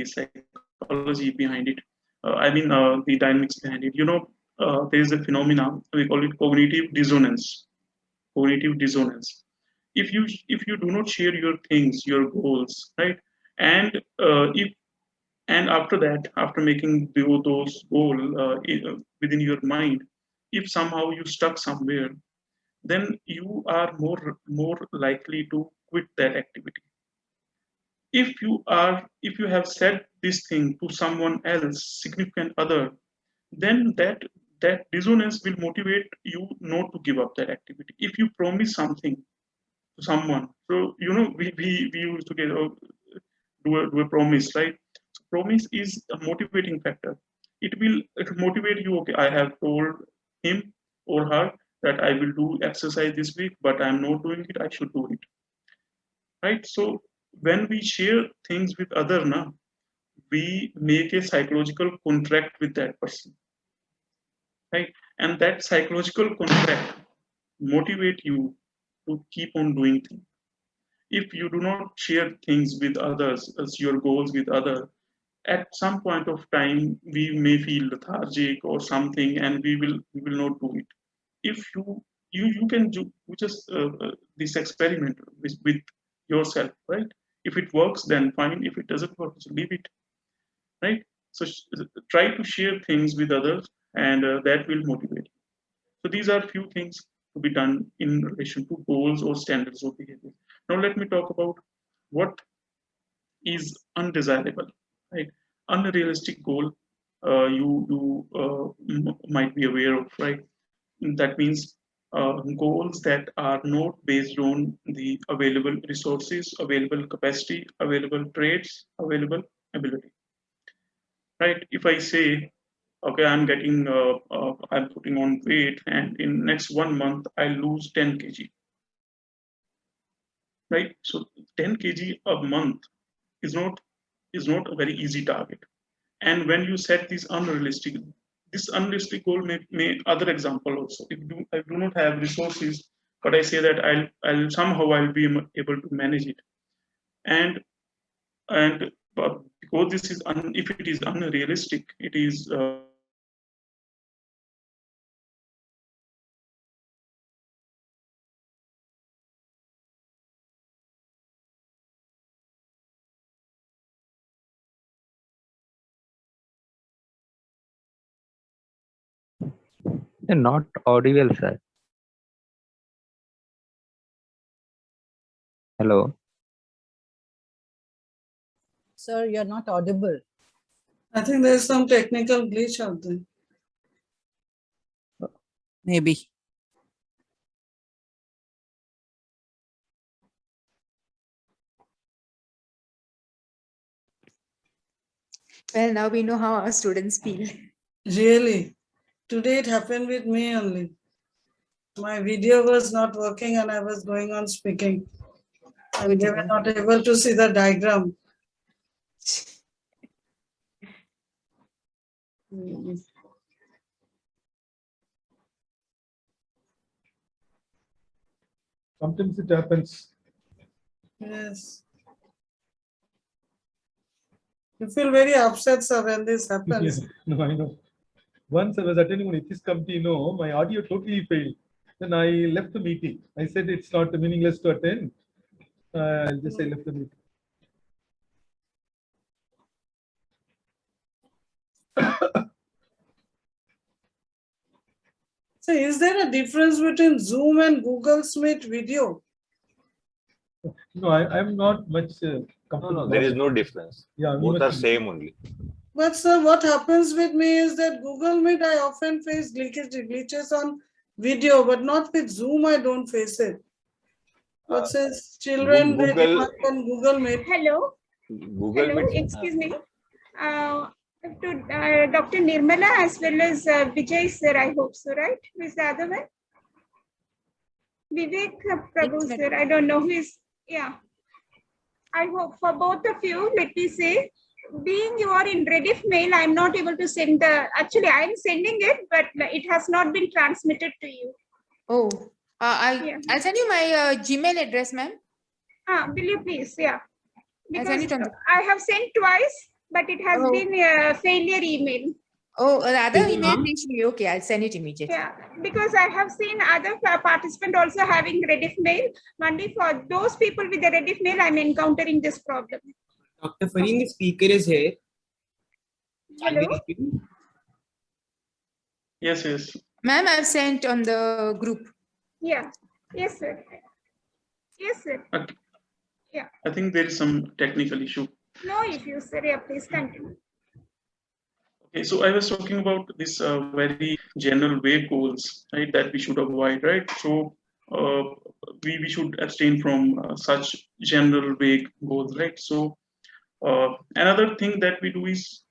Speaker 2: psychology behind it. The dynamics behind it. There is a phenomenon, we call it cognitive dissonance. If you do not share your things, your goals, right, and after that, after making those goals within your mind, if somehow you stuck somewhere, then you are more likely to quit that activity. If you have said this thing to someone else, significant other, then that dissonance will motivate you not to give up that activity. If you promise something to someone, so we used to do a promise, right? So promise is a motivating factor. It will motivate you. Okay, I have told him or her that I will do exercise this week, but I'm not doing it. I should do it, right? So when we share things with other, now we make a psychological contract with that person, right? And that psychological contract motivate you to keep on doing things. If you do not share things with others as your goals with others, at some point of time we may feel lethargic or something, and we will not do it. If you can do just this experiment with yourself, right? If it works, then fine. If it doesn't work, so leave it, right? So try to share things with others, and that will motivate you. So these are few things to be done in relation to goals or standards of behavior. Now let me talk about what is undesirable, right? Unrealistic goal, you might be aware of, right? That means goals that are not based on the available resources, available capacity, available traits, available ability, right? If I say, okay, I'm putting on weight, and in next 1 month I'll lose 10 kg, right? So 10 kg a month is not a very easy target. And when you set this unrealistic goal may other example also. If I do not have resources, but I say that I'll be able to manage it, and because this is if it is unrealistic, it is
Speaker 8: You're not audible, sir. Hello.
Speaker 9: Sir, you're not audible.
Speaker 6: I think there's some technical glitch out there.
Speaker 9: Maybe.
Speaker 10: Well, now we know how our students feel.
Speaker 6: Really? Today it happened with me only. My video was not working and I was going on speaking. And they were not able to see the diagram.
Speaker 4: Sometimes it happens.
Speaker 6: Yes. You feel very upset, sir, when this happens.
Speaker 4: Yeah, no, I know. Once I was attending an ethics committee, my audio totally failed. Then I left the meeting. I said it's not meaningless to attend. I left the meeting.
Speaker 6: So is there a difference between Zoom and Google Meet video?
Speaker 4: No, I'm not much comfortable.
Speaker 10: No, there is no difference.
Speaker 4: Yeah,
Speaker 10: both are same only.
Speaker 6: But sir, what happens with me is that Google Meet, I often face glitches on video, but not with Zoom, I don't face it. What says children
Speaker 10: Google,
Speaker 6: on Google Meet?
Speaker 1: Hello.
Speaker 10: Google
Speaker 1: Hello.
Speaker 10: Meet.
Speaker 1: Excuse me. To Dr. Nirmala as well as Vijay sir, I hope so, right? Who is the other one? Vivek Prabhu sir, I don't know who is, yeah. I hope for both of you, let me say, being you are in Rediff mail, I'm not able to send actually I'm sending it, but it has not been transmitted to you.
Speaker 11: Oh, I'll send you my Gmail address, ma'am.
Speaker 1: Will you please, yeah.
Speaker 11: I'll
Speaker 1: Because
Speaker 11: send it on
Speaker 1: I have sent twice, but it has been a failure email.
Speaker 11: Oh, the other email reached me. Okay, I'll send it immediately.
Speaker 1: Yeah, because I have seen other participants also having Rediff mail. Only for those people with the Rediff mail, I'm encountering this problem.
Speaker 12: Dr. Fareen, the speaker is here.
Speaker 1: Hello?
Speaker 2: Yes, yes.
Speaker 11: Ma'am, I've sent on the group.
Speaker 1: Yeah. Yes, sir. Yes, sir.
Speaker 2: Okay.
Speaker 1: Yeah.
Speaker 2: I think there is some technical issue.
Speaker 1: No issues, sir. Yeah, please continue.
Speaker 2: Okay, so I was talking about this very general vague goals, right, that we should avoid, right? So we should abstain from such general vague goals, right? So another thing that we do is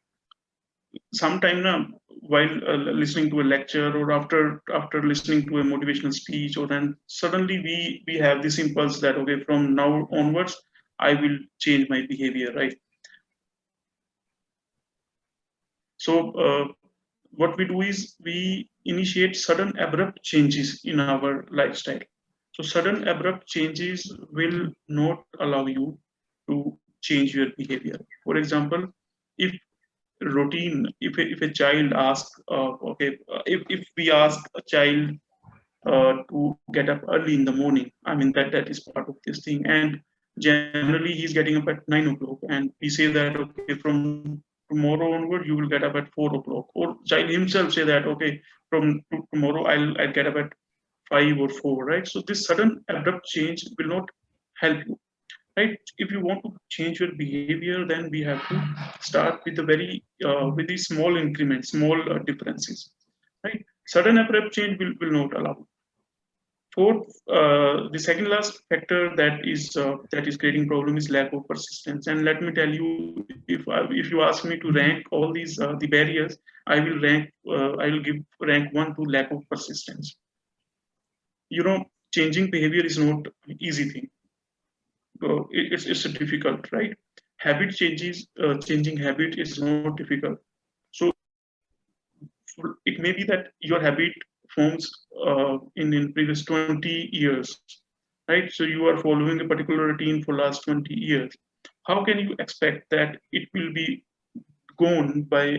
Speaker 2: sometime now, while listening to a lecture or after listening to a motivational speech, or then suddenly we have this impulse that, okay, from now onwards, I will change my behavior, right? So what we do is we initiate sudden abrupt changes in our lifestyle. So sudden abrupt changes will not allow you to change your behavior. For example, if a child asks, if we ask a child to get up early in the morning, I mean that is part of this thing, and generally he's getting up at 9 o'clock, and we say that, okay, from tomorrow onward you will get up at 4 o'clock, or child himself say that, okay, from tomorrow I'll get up at 5 or 4, right? So this sudden abrupt change will not help you, right? If you want to change your behavior, then we have to start with the with the small increments, small differences, right? Sudden abrupt change will not allow. Fourth, the second last factor that is creating problem is lack of persistence. And let me tell you, if you ask me to rank all these the barriers, I will give rank 1 to lack of persistence. Changing behavior is not an easy thing. It's difficult, right? Habit changes, changing habit is not difficult. So it may be that your habit forms in previous 20 years, right? So you are following a particular routine for last 20 years. How can you expect that it will be gone by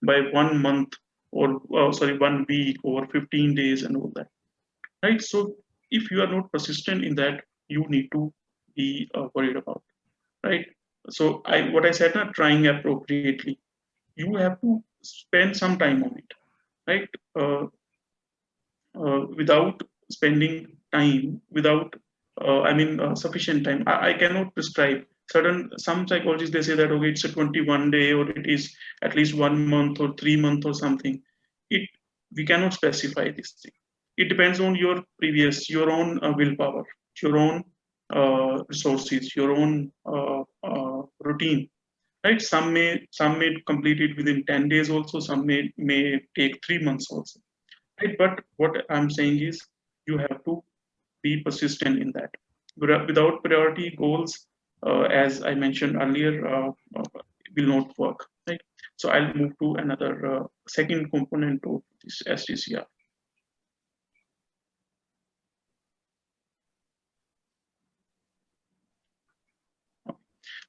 Speaker 2: 1 month or 1 week or 15 days and all that, right? So if you are not persistent in that, you need to be worried about, right? So what I said, not trying appropriately, you have to spend some time on it, right? Without spending time, without sufficient time, I cannot prescribe some psychologists, they say that, okay, it's a 21 day, or it is at least 1 month or 3 months or something. We cannot specify this thing. It depends on your own willpower, your own resources, your own routine, right? Some may complete it within 10 days also, some may take 3 months also, right? But what I'm saying is you have to be persistent in that. Without priority goals, as I mentioned earlier, will not work, right? So I'll move to another second component of this SDCR.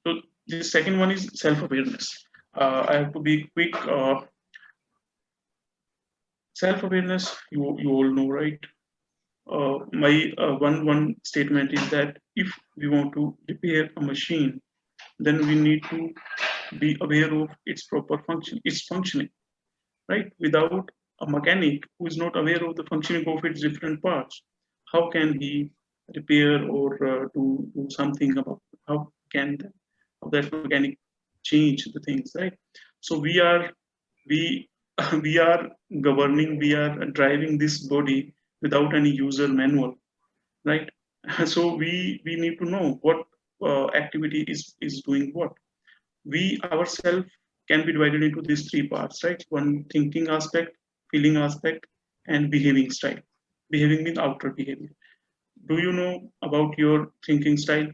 Speaker 2: So the second one is self-awareness. I have to be quick. Self-awareness, you all know, right? My one statement is that if we want to repair a machine, then we need to be aware of its proper function, its functioning, right? Without a mechanic who is not aware of the functioning of its different parts, how can he repair or do something about how can that mechanic change the things, right? So we are governing, we are driving this body without any user manual, right? So we need to know what activity is doing what. We ourselves can be divided into these three parts, right? One, thinking aspect, feeling aspect, and behaving style. Behaving means outer behavior. Do you know about your thinking style?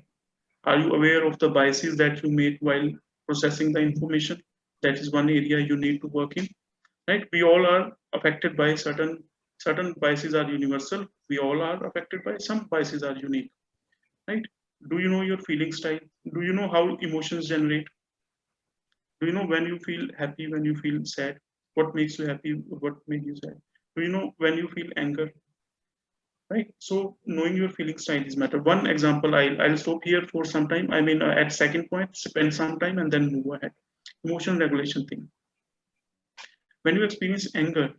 Speaker 2: Are you aware of the biases that you make while processing the information? That is one area you need to work in, right? We all are affected by certain biases are universal. We all are affected by some biases are unique, right? Do you know your feeling style? Do you know how emotions generate? Do you know when you feel happy, when you feel sad? What makes you happy? What makes you sad? Do you know when you feel anger? Right. So knowing your feeling style is matter. One example, I'll stop here for some time. I mean, at second point, spend some time and then move ahead. Emotion regulation thing. When you experience anger,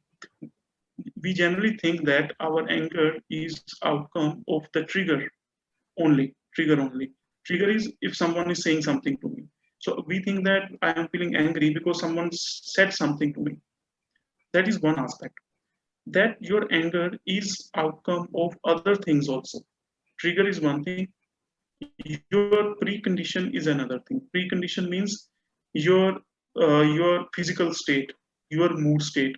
Speaker 2: we generally think that our anger is outcome of the trigger only. Trigger only. Trigger is if someone is saying something to me. So we think that I am feeling angry because someone said something to me. That is one aspect. That your anger is outcome of other things also. Trigger is one thing. Your precondition is another thing. Precondition means your physical state, your mood state,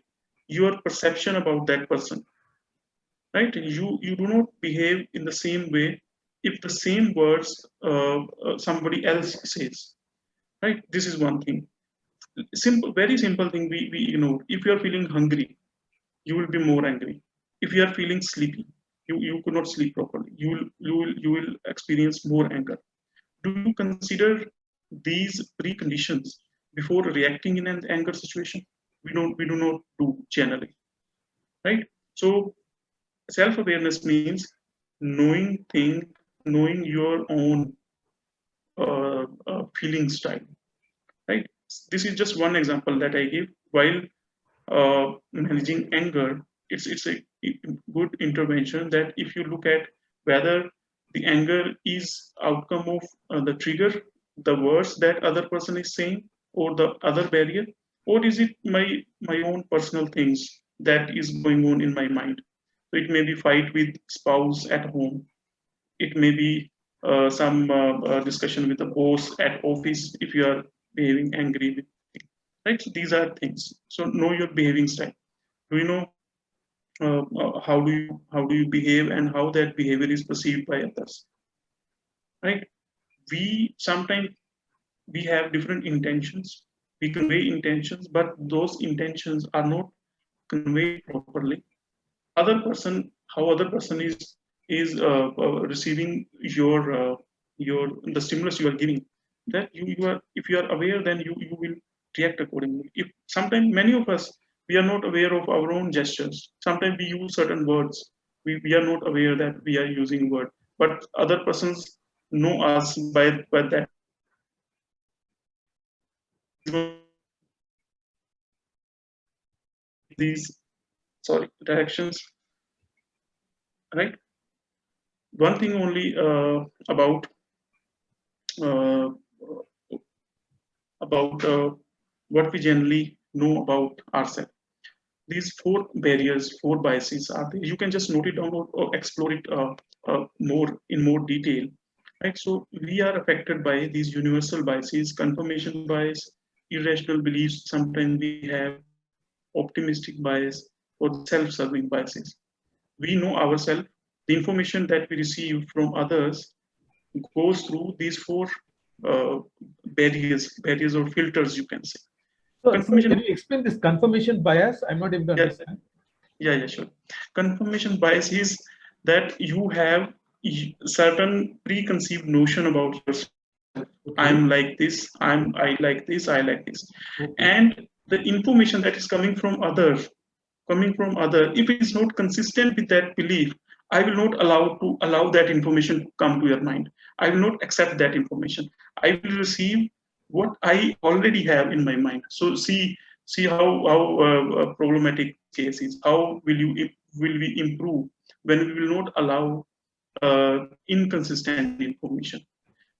Speaker 2: your perception about that person. Right? You do not behave in the same way if the same words somebody else says. Right? This is one thing. Simple, very simple thing we ignore. If you are feeling hungry, you will be more angry. If you are feeling sleepy, you could not sleep properly. You will experience more anger. Do you consider these preconditions before reacting in an anger situation? We do not do generally, right? So self-awareness means knowing your own feeling style, right? This is just one example that I give. While managing anger, it's a good intervention that if you look at whether the anger is outcome of the trigger, the words that other person is saying, or the other barrier, or is it my own personal things that is going on in my mind. So it may be fight with spouse at home. It may be some discussion with the boss at office if you are behaving angry with, right? So these are things. So know your behaving style. Do you know how do you behave and how that behavior is perceived by others, right? We sometimes we have different intentions. We convey intentions, but those intentions are not conveyed properly. How other person is receiving your the stimulus you are giving. That you are, if you are aware, then you will react accordingly. If sometimes many of us we are not aware of our own gestures. Sometimes we use certain words. We are not aware that we are using word, but other persons know us by that. These directions, right? One thing only about what we generally know about ourselves. These four barriers, four biases are there. You can just note it down or explore it more in more detail. right? So we are affected by these universal biases, confirmation bias, irrational beliefs. Sometimes we have optimistic bias or self-serving biases. We know ourselves. The information that we receive from others goes through these four barriers or filters, you can say.
Speaker 4: So,
Speaker 2: Confirmation.
Speaker 4: can you explain this confirmation bias? I'm not able to understand.
Speaker 2: Yeah, sure. Confirmation bias is that you have certain preconceived notion about yourself. Okay. I'm like this, I like this, I like this. Okay. And the information that is coming from other, if it is not consistent with that belief, I will not allow that information to come to your mind. I will not accept that information. I will receive what I already have in my mind. So see how problematic case is. How will we improve when we will not allow inconsistent information?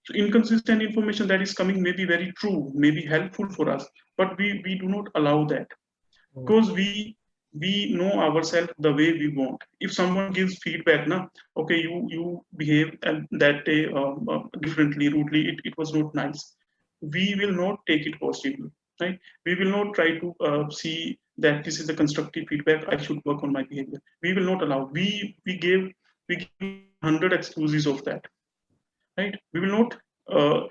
Speaker 2: So inconsistent information that is coming may be very true, may be helpful for us, but we do not allow that because we know ourselves the way we want. If someone gives feedback, okay, you behave that day differently, rudely, it was not nice. We will not take it positively, right? We will not try to see that this is a constructive feedback, I should work on my behavior. We will not allow. We give 100 excuses of that, right? We will not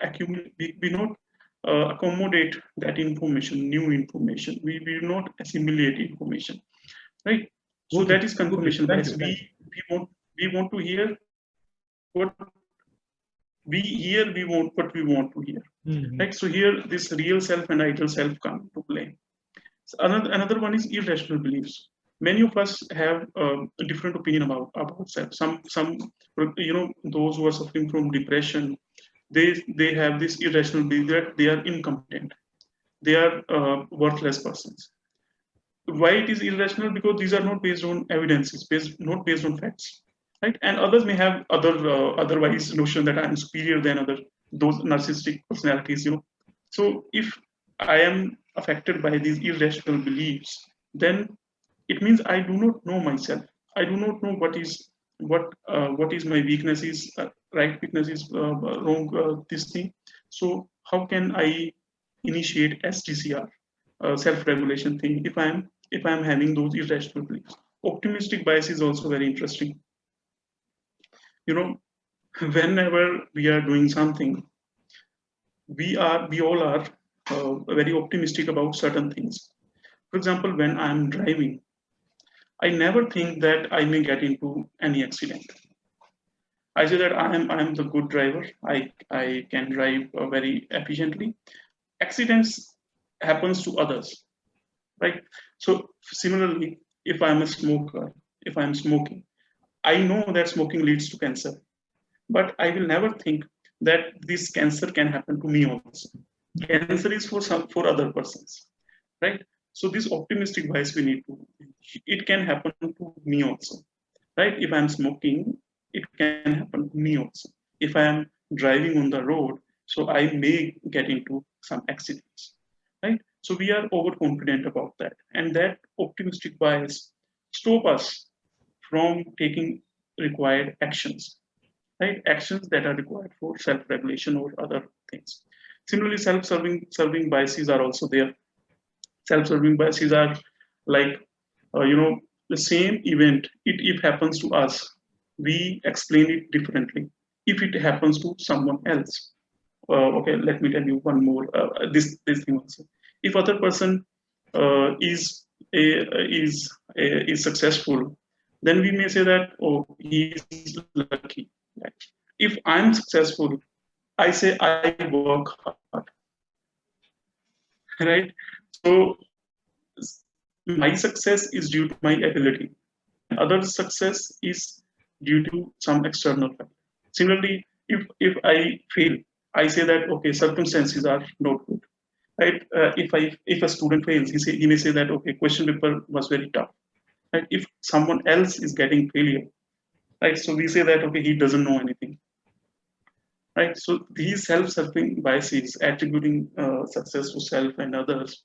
Speaker 2: accumulate. We not accommodate that information, new information. We will not assimilate information, right? So that is confirmation bias. We want to hear what we want what we want to hear, right? So here this real self and ideal self come to play. So another one is irrational beliefs. Many of us have a different opinion about self. Some those who are suffering from depression, they have this irrational belief that they are incompetent, they are worthless persons. Why it is irrational? Because these are not based on evidences, not based on facts, right? And others may have otherwise notion that I am superior than those narcissistic personalities, So if I am affected by these irrational beliefs, then it means I do not know myself. I do not know what is my weaknesses, right weaknesses, wrong this thing. So how can I initiate SDCR, self-regulation thing, if I'm having those irrational beliefs? Optimistic bias is also very interesting. Whenever we are doing something, we all are very optimistic about certain things. For example, when I'm driving, I never think that I may get into any accident. I say that I am the good driver. I can drive very efficiently. Accidents happens to others, right? So similarly, if I'm a smoker, if I'm smoking, I know that smoking leads to cancer, but I will never think that this cancer can happen to me also. Cancer is for other persons, right? So this optimistic bias we need to, it can happen to me also, right? If I'm smoking, it can happen to me also. If I am driving on the road, so I may get into some accidents, right? So we are overconfident about that, and that optimistic bias stop us from taking required actions, right? Actions that are required for self-regulation or other things. Similarly, self-serving biases are also there. Self-serving biases are like, the same event, if happens to us, we explain it differently if it happens to someone else. Okay, let me tell you one more, this thing also. If other person is successful, then we may say that, oh, he is lucky. If I'm successful, I say I work hard, right? So my success is due to my ability. Other success is due to some external factor. Similarly, if I fail, I say that, okay, circumstances are not good, right? If a student fails, he may say that, okay, question paper was very tough, right? If someone else is getting failure, right? So we say that, okay, he doesn't know anything, right? So these self-serving biases, attributing success to self and others,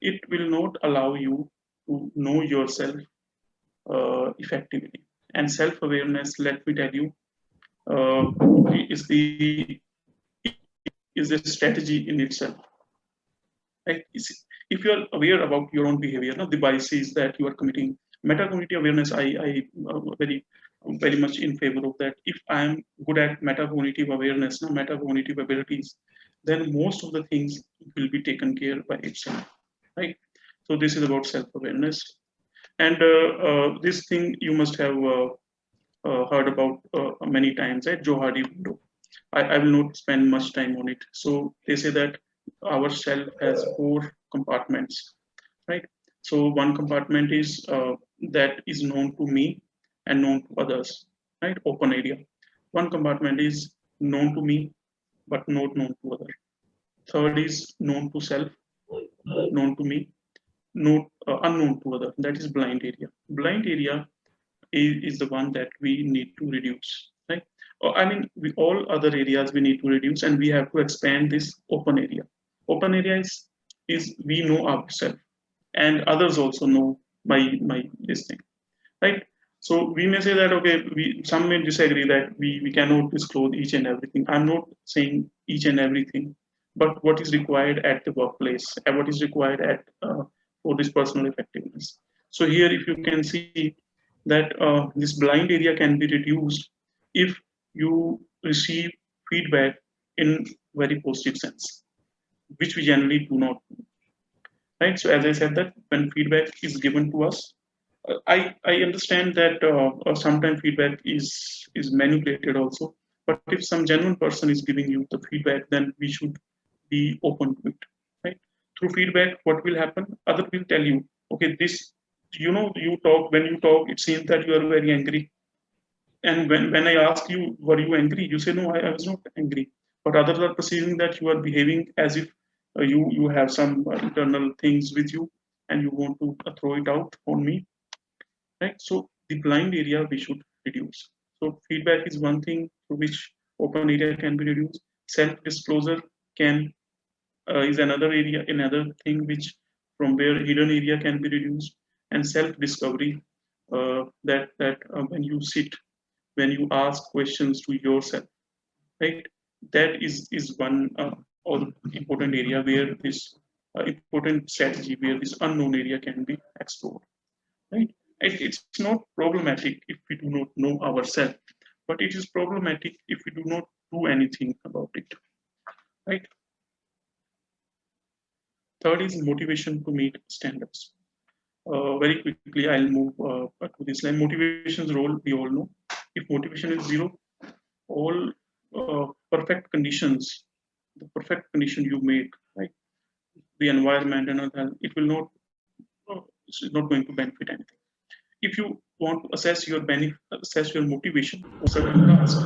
Speaker 2: it will not allow you to know yourself effectively. And self-awareness, let me tell you, is a strategy in itself. Right? If you are aware about your own behavior, the biases that you are committing, meta-cognitive awareness, I very much in favor of that. If I am good at meta-cognitive awareness, meta-cognitive abilities, then most of the things will be taken care by itself, right? So this is about self-awareness. And this thing you must have heard about many times, right? Joe Hardy window. I will not spend much time on it. So they say that our self has 4 compartments, right? So one compartment is that is known to me and known to others, right? Open area. One compartment is known to me but not known to other. Third is known to self, known to me, unknown to other. That is blind area. Blind area is the one that we need to reduce, right? I mean, all other areas we need to reduce, and we have to expand this open area. Open area is we know ourselves, and others also know my this thing, right? So we may say that, okay, some may disagree that we cannot disclose each and everything. I'm not saying each and everything, but what is required at the workplace, and what is required at for this personal effectiveness. So here, if you can see that this blind area can be reduced if you receive feedback in very positive sense, which we generally do not do, right? So as I said, that when feedback is given to us, I understand that sometimes feedback is manipulated also, but if some genuine person is giving you the feedback, then we should be open to it, right? Through feedback, what will happen? Other will tell you, okay, this, when you talk, it seems that you are very angry. And when I ask you, were you angry? You say, no, I was not angry. But others are perceiving that you are behaving as if you have some internal things with you and you want to throw it out on me, right? So the blind area we should reduce. So feedback is one thing through which open area can be reduced. Self-disclosure is another thing which from where hidden area can be reduced, and self-discovery that when you sit, when you ask questions to yourself, right? That is one or important area where this important strategy, where this unknown area can be explored, right? It's not problematic if we do not know ourselves, but it is problematic if we do not do anything about it, right? Third is motivation to meet standards. Very quickly, I'll move to this line. Motivation's role, we all know. If motivation is 0, all perfect conditions, the perfect condition you make, right? The environment and all, it will not, it's not going to benefit anything. If you want to assess your motivation for certain task,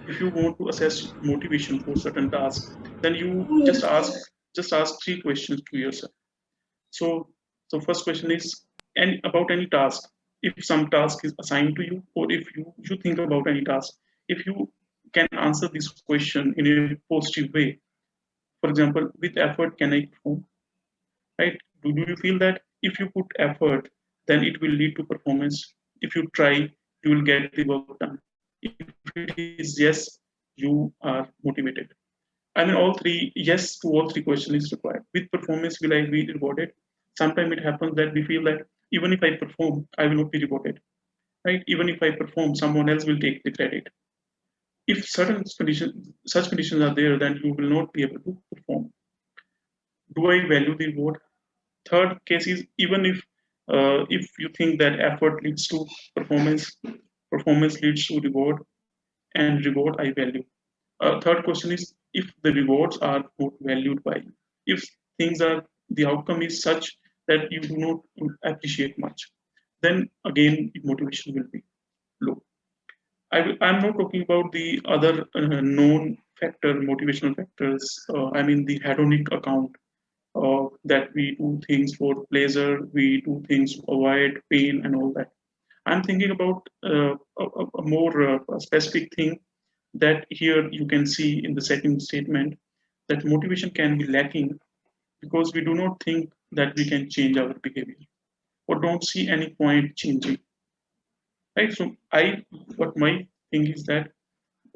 Speaker 2: if you want to assess motivation for certain task, then you just ask 3 questions to yourself. So first question is, about any task. If some task is assigned to you, or if you think about any task, if you can answer this question in a positive way, for example, with effort can I perform, right? Do you feel that if you put effort, then it will lead to performance? If you try, you will get the work done. If it is yes, you are motivated. I mean, yes to all 3 questions is required. With performance, will I be rewarded? Sometimes it happens that we feel that even if I perform, I will not be rewarded, right? Even if I perform, someone else will take the credit. If such conditions are there, then you will not be able to perform. Do I value the reward? Third case is, even if you think that effort leads to performance, performance leads to reward, and reward I value. Third question is, if the rewards are not valued by you, if the outcome is such that you do not appreciate much, then again motivation will be low. I'm not talking about the other known motivational factors. I mean the hedonic account, that we do things for pleasure, we do things to avoid pain and all that. I'm thinking about a more specific thing that here you can see in the second statement, that motivation can be lacking because we do not think that we can change our behavior or don't see any point changing. right? So what my thing is that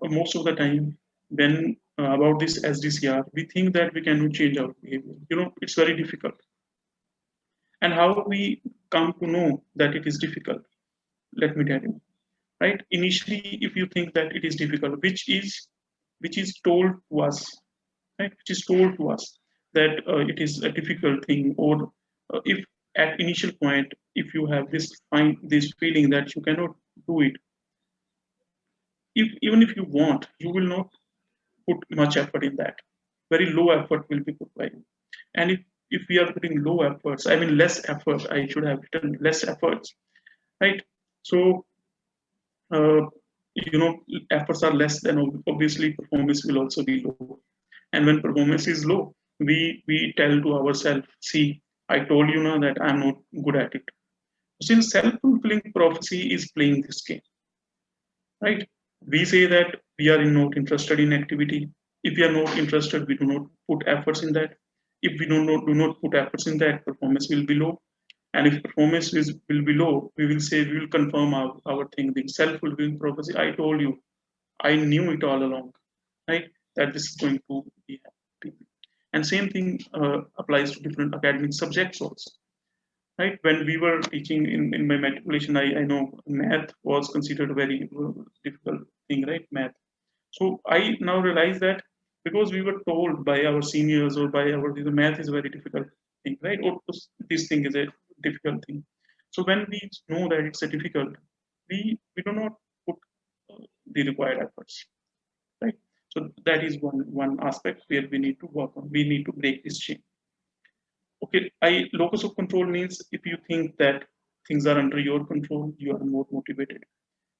Speaker 2: most of the time when about this SDCR, we think that we cannot change our behavior. It's very difficult. And how we come to know that it is difficult? Let me tell you, right? Initially, if you think that it is difficult, which is told to us, right? Which is told to us that it is a difficult thing, or if at initial point, if you have this feeling that you cannot do it, even if you want, you will not put much effort in that. Very low effort will be put by you. And if we are putting low efforts, I mean less effort, I should have written less efforts, right? So efforts are less, then obviously performance will also be low. And when performance is low, we tell to ourselves, see, I told you now that I'm not good at it. Since self-fulfilling prophecy is playing this game, right? We say that we are not interested in activity. If we are not interested, we do not put efforts in that. If we do not put efforts in that, performance will be low. And if performance will be low, we will say, we will confirm our thing, the self-fulfilling prophecy. I told you, I knew it all along, right? That this is going to be happening. And same thing applies to different academic subjects also, right? When we were teaching in my matriculation, I know math was considered a very difficult thing, right? Math. So I now realize that because we were told by our seniors or by the math is a very difficult thing, right? Or this thing is a difficult thing. So when we know that it's a difficult, we do not put the required efforts, right? So that is one aspect where we need to work on. We need to break this chain. Okay, locus of control means if you think that things are under your control, you are more motivated.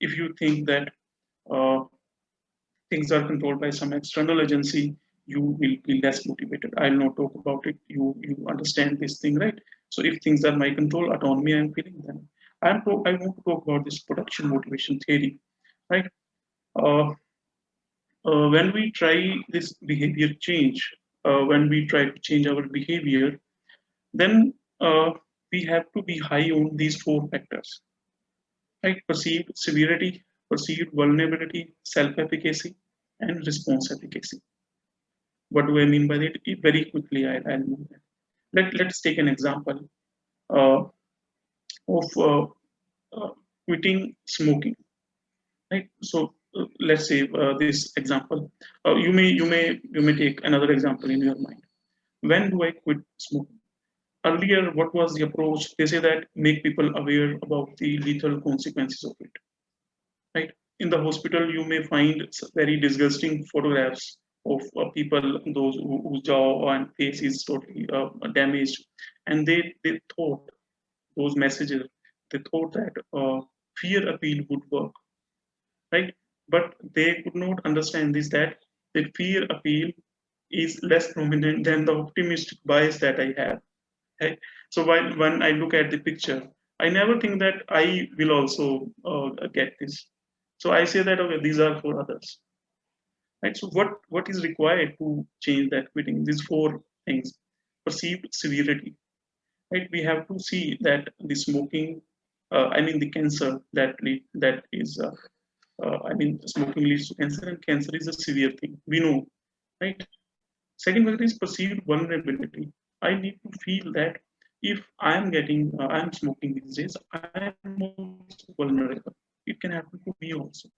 Speaker 2: If you think that things are controlled by some external agency, you will be less motivated. I'll not talk about it. You understand this thing, right? So if things are my control, autonomy I'm feeling, then I want to talk about this production motivation theory, right? When we try this behavior change, when we try to change our behavior, then we have to be high on these four factors, right? Perceived severity, perceived vulnerability, self-efficacy, and response efficacy. What do I mean by that? Very quickly, I'll move that. Let's take an example of quitting smoking, right? So let's say this example. You may take another example in your mind. When do I quit smoking? Earlier, what was the approach? They say that make people aware about the lethal consequences of it, right? In the hospital, you may find very disgusting photographs of people, those whose jaw and face is totally damaged. And they thought, those messages, they thought that fear appeal would work, right? But they could not understand this, that the fear appeal is less prominent than the optimistic bias that I have. Right? So when I look at the picture, I never think that I will also get this. So I say that, okay, these are for others. Right? So what is required to change that quitting? These four things. Perceived severity. Right? We have to see that the smoking, the cancer that is, smoking leads to cancer, and cancer is a severe thing. We know, right? Second factor is perceived vulnerability. I need to feel that if I'm smoking these days, I'm also vulnerable. It can happen to me also.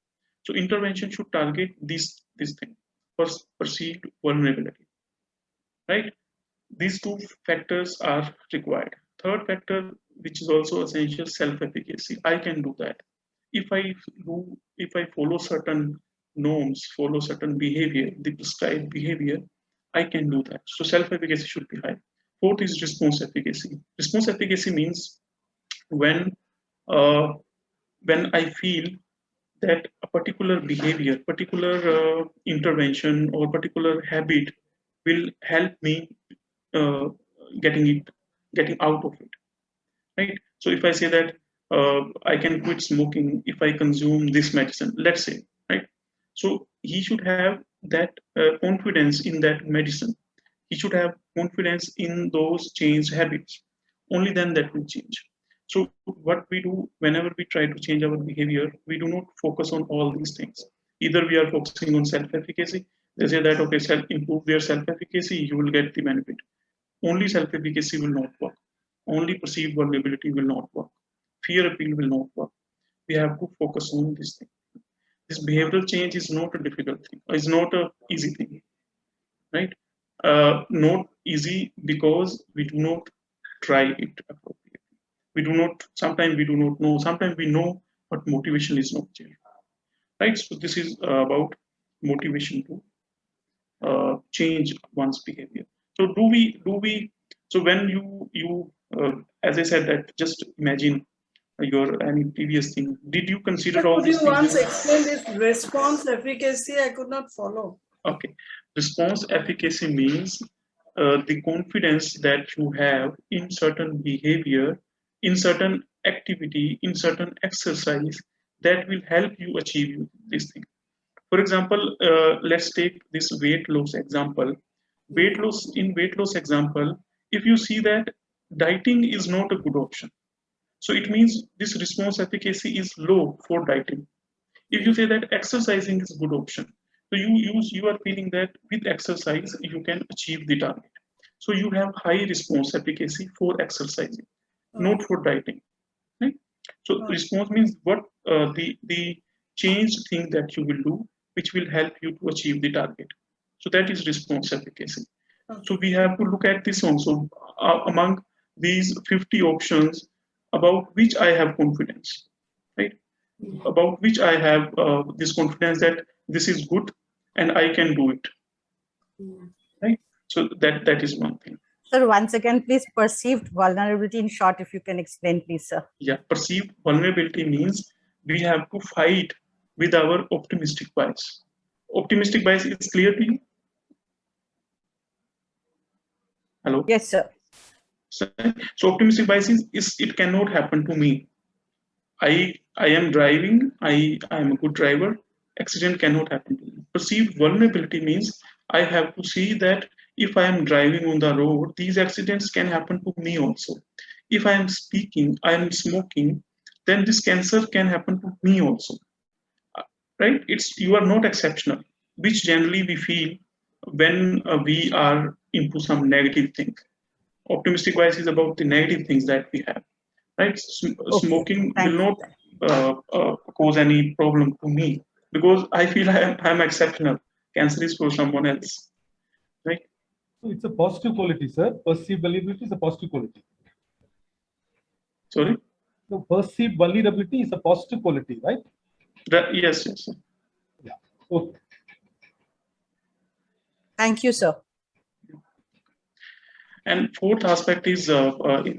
Speaker 2: So intervention should target this thing, perceived vulnerability, right? These two factors are required. Third factor, which is also essential, self-efficacy. I can do that. If I follow certain norms, follow certain behavior, the prescribed behavior, I can do that. So self-efficacy should be high. Fourth is response efficacy. Response efficacy means when I feel that a particular behavior, particular intervention, or particular habit will help me getting out of it, right? So if I say that I can quit smoking if I consume this medicine, let's say, right? So he should have that confidence in that medicine. He should have confidence in those changed habits. Only then that will change. So what we do whenever we try to change our behavior, we do not focus on all these things. Either we are focusing on self-efficacy. They say that, okay, improve their self-efficacy, you will get the benefit. Only self-efficacy will not work. Only perceived vulnerability will not work. Fear appeal will not work. We have to focus on this thing. This behavioral change is not a difficult thing. It's not an easy thing, right? Not easy because we do not try it appropriately. We do not, sometimes we do not know, sometimes we know, but motivation is not there, right? So this is about motivation to change one's behavior. So so when you as I said that, just imagine your any previous thing. Did you consider all
Speaker 6: Could
Speaker 2: these
Speaker 6: you once
Speaker 2: things?
Speaker 6: explain this response efficacy? I could not follow.
Speaker 2: Okay, response efficacy means the confidence that you have in certain behavior, in certain activity, in certain exercise that will help you achieve this thing. For example, let's take this weight loss example. Weight loss example, if you see that dieting is not a good option, so it means this response efficacy is low for dieting. If you say that exercising is a good option, so you are feeling that with exercise you can achieve the target. So you have high response efficacy for exercising, not for dieting. Right? So response means what the change thing that you will do, which will help you to achieve the target. So that is response efficacy. So we have to look at this also among these 50 options about which I have confidence, right? About which I have this confidence that this is good and I can do it, right? So that is one thing.
Speaker 9: Sir, once again, please, perceived vulnerability in short, if you can explain, please, sir.
Speaker 2: Yeah, perceived vulnerability means we have to fight with our optimistic bias. Optimistic bias is clear to you? Hello?
Speaker 9: Yes, sir.
Speaker 2: So optimistic bias is it cannot happen to me. I am driving, I am a good driver, accident cannot happen to me. Perceived vulnerability means I have to see that if I am driving on the road, these accidents can happen to me also. If I am speaking, I am smoking, then this cancer can happen to me also. Right? You are not exceptional, which generally we feel when we are into some negative thing. Optimistic bias is about the negative things that we have. Right? Smoking will not cause any problem to me because I feel I am exceptional. Cancer is for someone else. Right?
Speaker 4: So it's a positive quality, sir. Perceived vulnerability is a positive quality.
Speaker 2: Sorry?
Speaker 4: So perceived vulnerability is a positive quality, right?
Speaker 2: Yes.
Speaker 4: Yeah. Okay.
Speaker 9: Thank you, sir.
Speaker 2: And fourth aspect is in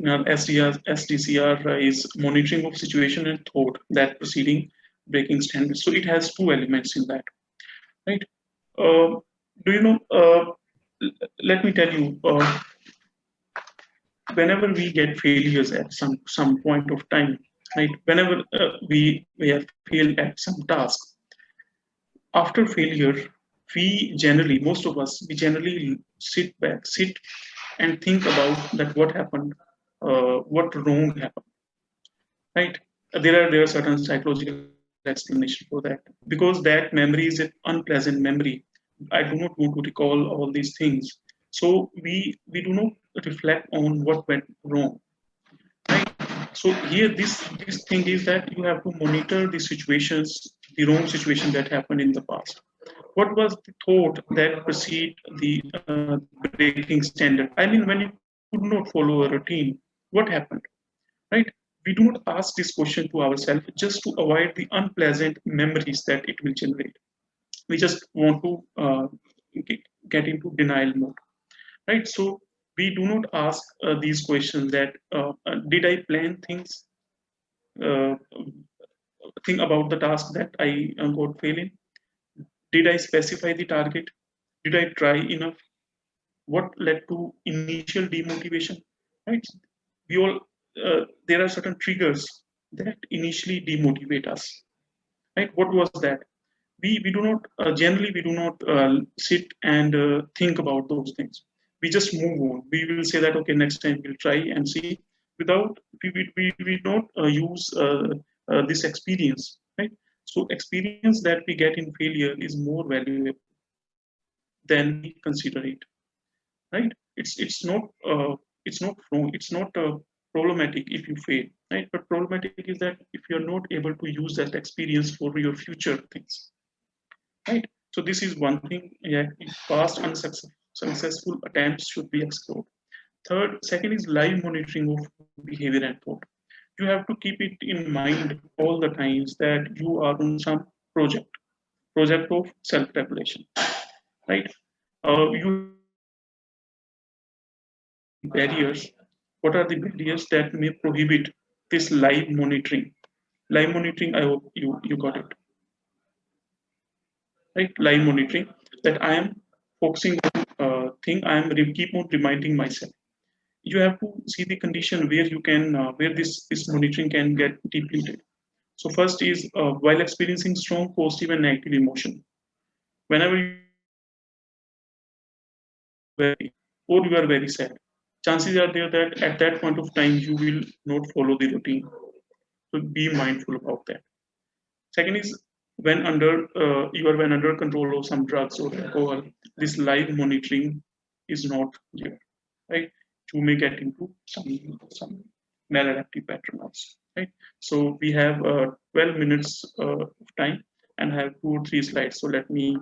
Speaker 2: our SDCR is monitoring of situation and thought that proceeding breaking standards. So it has two elements in that, right? Do you know? Let me tell you. Whenever we get failures at some point of time, right? Whenever we have failed at some task, after failure, most of us, we generally sit and think about that what happened, what wrong happened, right? There are certain psychological explanations for that because that memory is an unpleasant memory. I do not want to recall all these things, so we do not reflect on what went wrong. Right? So here, this thing is that you have to monitor the situations, the wrong situation that happened in the past. What was the thought that preceded the breaking standard? I mean, when you could not follow a routine, what happened? Right? We do not ask this question to ourselves just to avoid the unpleasant memories that it will generate. We just want to get into denial mode, right? So we do not ask these questions that did I plan things, think about the task that I got failing? Did I specify the target? Did I try enough? What led to initial demotivation? Right? We all there are certain triggers that initially demotivate us. Right? What was that? We do not generally we do not sit and think about those things. We just move on. We will say that okay, next time we'll try and see. without we not use this experience, right? So experience that we get in failure is more valuable than we consider it, right? It's not wrong. It's not problematic if you fail, right? But problematic is that if you're not able to use that experience for your future things, right? So this is one thing. Yeah, past unsuccessful attempts should be explored. Second is live monitoring of behavior and thought. You have to keep it in mind all the times that you are on some project of self-regulation, right? You barriers. What are the barriers that may prohibit this live monitoring? Live monitoring, I hope you got it, right? Live monitoring, that I am focusing on thing, I am keep on reminding myself. You have to see the condition where you can where this monitoring can get depleted. So first is while experiencing strong positive and negative emotion, whenever you very or you are very sad, chances are there that at that point of time you will not follow the routine. So be mindful about that. Second is when when under control of some drugs or alcohol, this live monitoring is not there, right? You may get into some maladaptive pattern also, right? So we have 12 minutes of time and have 2 or 3 slides. So let me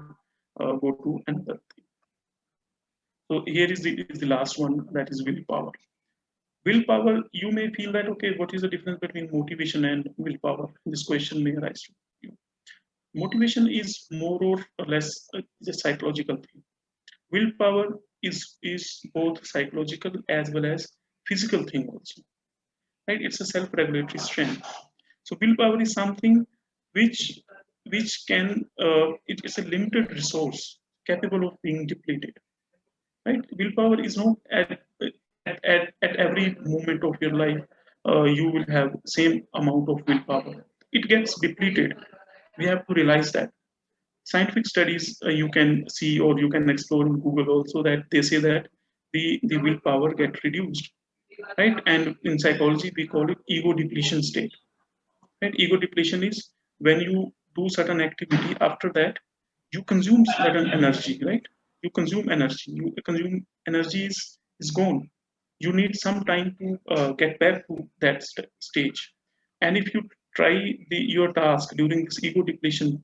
Speaker 2: go to another thing. So here is the last one, that is willpower. Willpower, you may feel that, okay, what is the difference between motivation and willpower? This question may arise to you. Motivation is more or less a psychological thing. Willpower is both psychological as well as physical thing also, right? It's a self-regulatory strength. So willpower is something which can it's a limited resource capable of being depleted, right? Willpower is not at every moment of your life you will have same amount of willpower. It gets depleted. We have to realize that. Scientific studies you can see or you can explore in Google also, that they say that the willpower get reduced, right? And in psychology we call it ego depletion state, right? Ego depletion is when you do certain activity, after that you consume certain energy, right? You consume energy is gone. You need some time to get back to that stage. And if you try your task during this ego depletion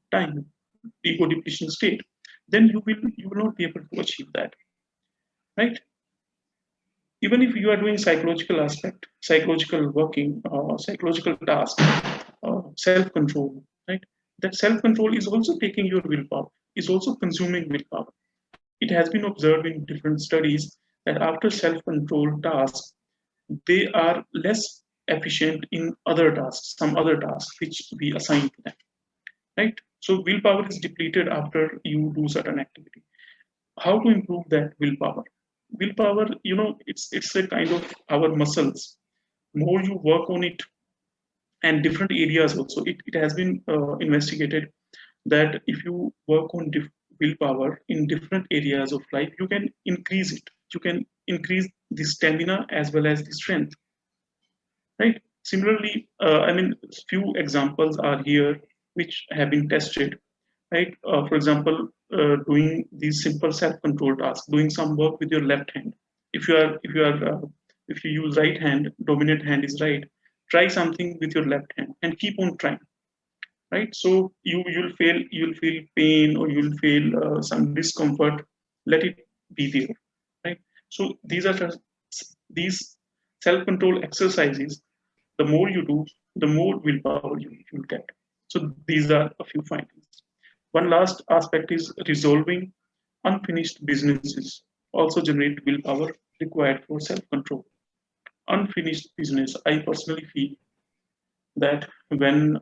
Speaker 2: state, then you will not be able to achieve that, right? Even if you are doing psychological working, psychological task, self-control, right? That self-control is also taking your willpower, is also consuming willpower. It has been observed in different studies that after self-control tasks, they are less efficient in some other tasks which we assign to them, right? So willpower is depleted after you do certain activity. How to improve that willpower? Willpower, it's a kind of our muscles. More you work on it, and different areas also. It has been investigated that if you work on willpower in different areas of life, you can increase it. You can increase the stamina as well as the strength, right? Similarly, few examples are here which have been tested, right? For example, doing these simple self-control tasks, doing some work with your left hand. If you use right hand, dominant hand is right, try something with your left hand and keep on trying, right? So you'll feel pain or you'll feel some discomfort. Let it be there, right? So these self-control exercises. The more you do, the more willpower you'll get. So these are a few findings. One last aspect is resolving unfinished businesses also generate willpower required for self-control. Unfinished business, I personally feel that when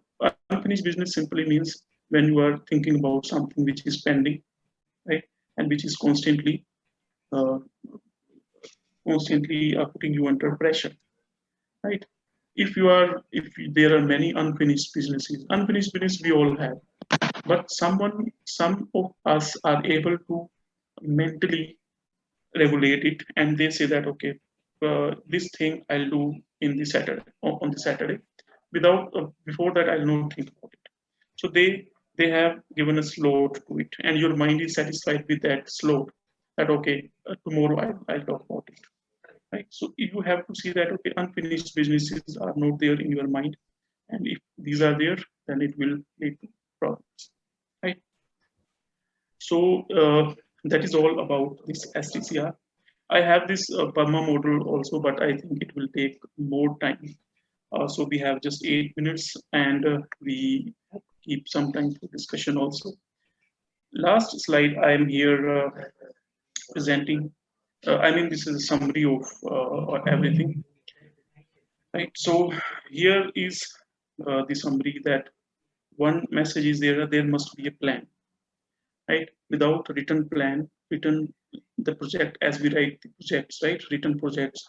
Speaker 2: unfinished business simply means when you are thinking about something which is pending, right, and which is constantly uh, putting you under pressure, right? If there are many unfinished businesses, unfinished business we all have, but some of us are able to mentally regulate it, and they say that, okay, this thing I'll do in the Saturday, on the Saturday. Without before that, I'll not think about it. So they have given a slot to it, and your mind is satisfied with that slot. That okay, tomorrow I'll talk about it. Right. So you have to see that okay, unfinished businesses are not there in your mind, and if these are there, then it will lead to problems. Right. So that is all about this STCR. I have this PERMA model also, but I think it will take more time. So we have just 8 minutes, and we keep some time for discussion also. Last slide, I am here presenting. I mean, this is a summary of everything. Right. So here is the summary that one message is there must be a plan. Right. Without a written plan, the project as we write the projects, right? Written projects,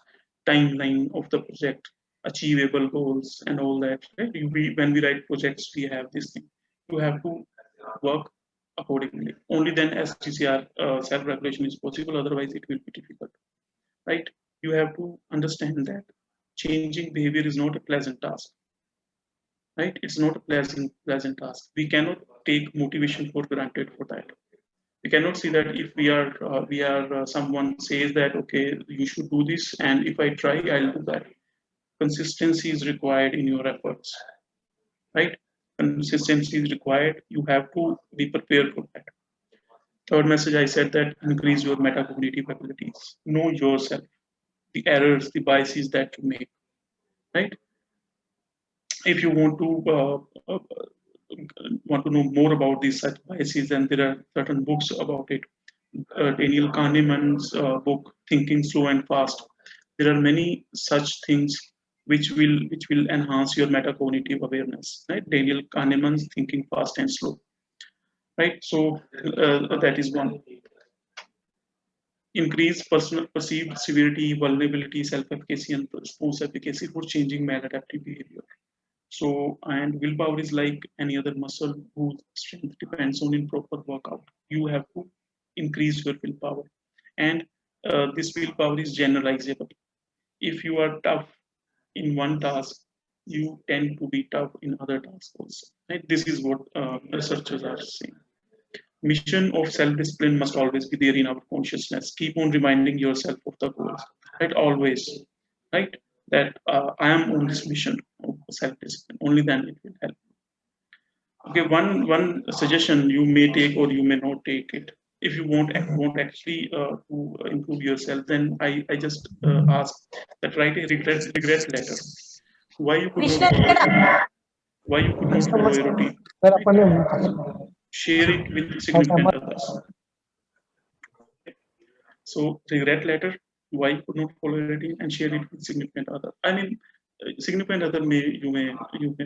Speaker 2: timeline of the project, achievable goals, and all that. Right? When we write projects, we have this thing. You have to work accordingly. Only then STCR self-regulation is possible. Otherwise, it will be difficult. Right? You have to understand that changing behavior is not a pleasant task. Right? It's not a pleasant task. We cannot take motivation for granted for that. We cannot see that if we are someone says that okay, you should do this, and if I try, I'll do that. Consistency is required in your efforts, right? Consistency is required. You have to be prepared for that. Third message, I said that increase your metacognitive abilities. Know yourself, the errors, the biases that you make, right? If you want to know more about these such biases, and there are certain books about it. Daniel Kahneman's book Thinking Slow and Fast. There are many such things which will enhance your metacognitive awareness. Right? Daniel Kahneman's Thinking Fast and Slow. Right. So that is one. Increase personal perceived severity, vulnerability, self-efficacy, and response efficacy for changing maladaptive behavior. So, and willpower is like any other muscle whose strength depends on improper workout. You have to increase your willpower, and this willpower is generalizable. If you are tough in one task, you tend to be tough in other tasks also. Right? This is what researchers are saying. Mission of self-discipline must always be there in our consciousness. Keep on reminding yourself of the goals, right? Always, right? That I am on this mission of self-discipline. Only then it will help. Okay, one suggestion you may take or you may not take it. If you want actually to improve yourself, then I just ask that write a regret letter. Why you could not follow your routine? Right? Share it with significant others. So regret letter, why you could not follow your routine, and share it with significant other. I mean, significant other you may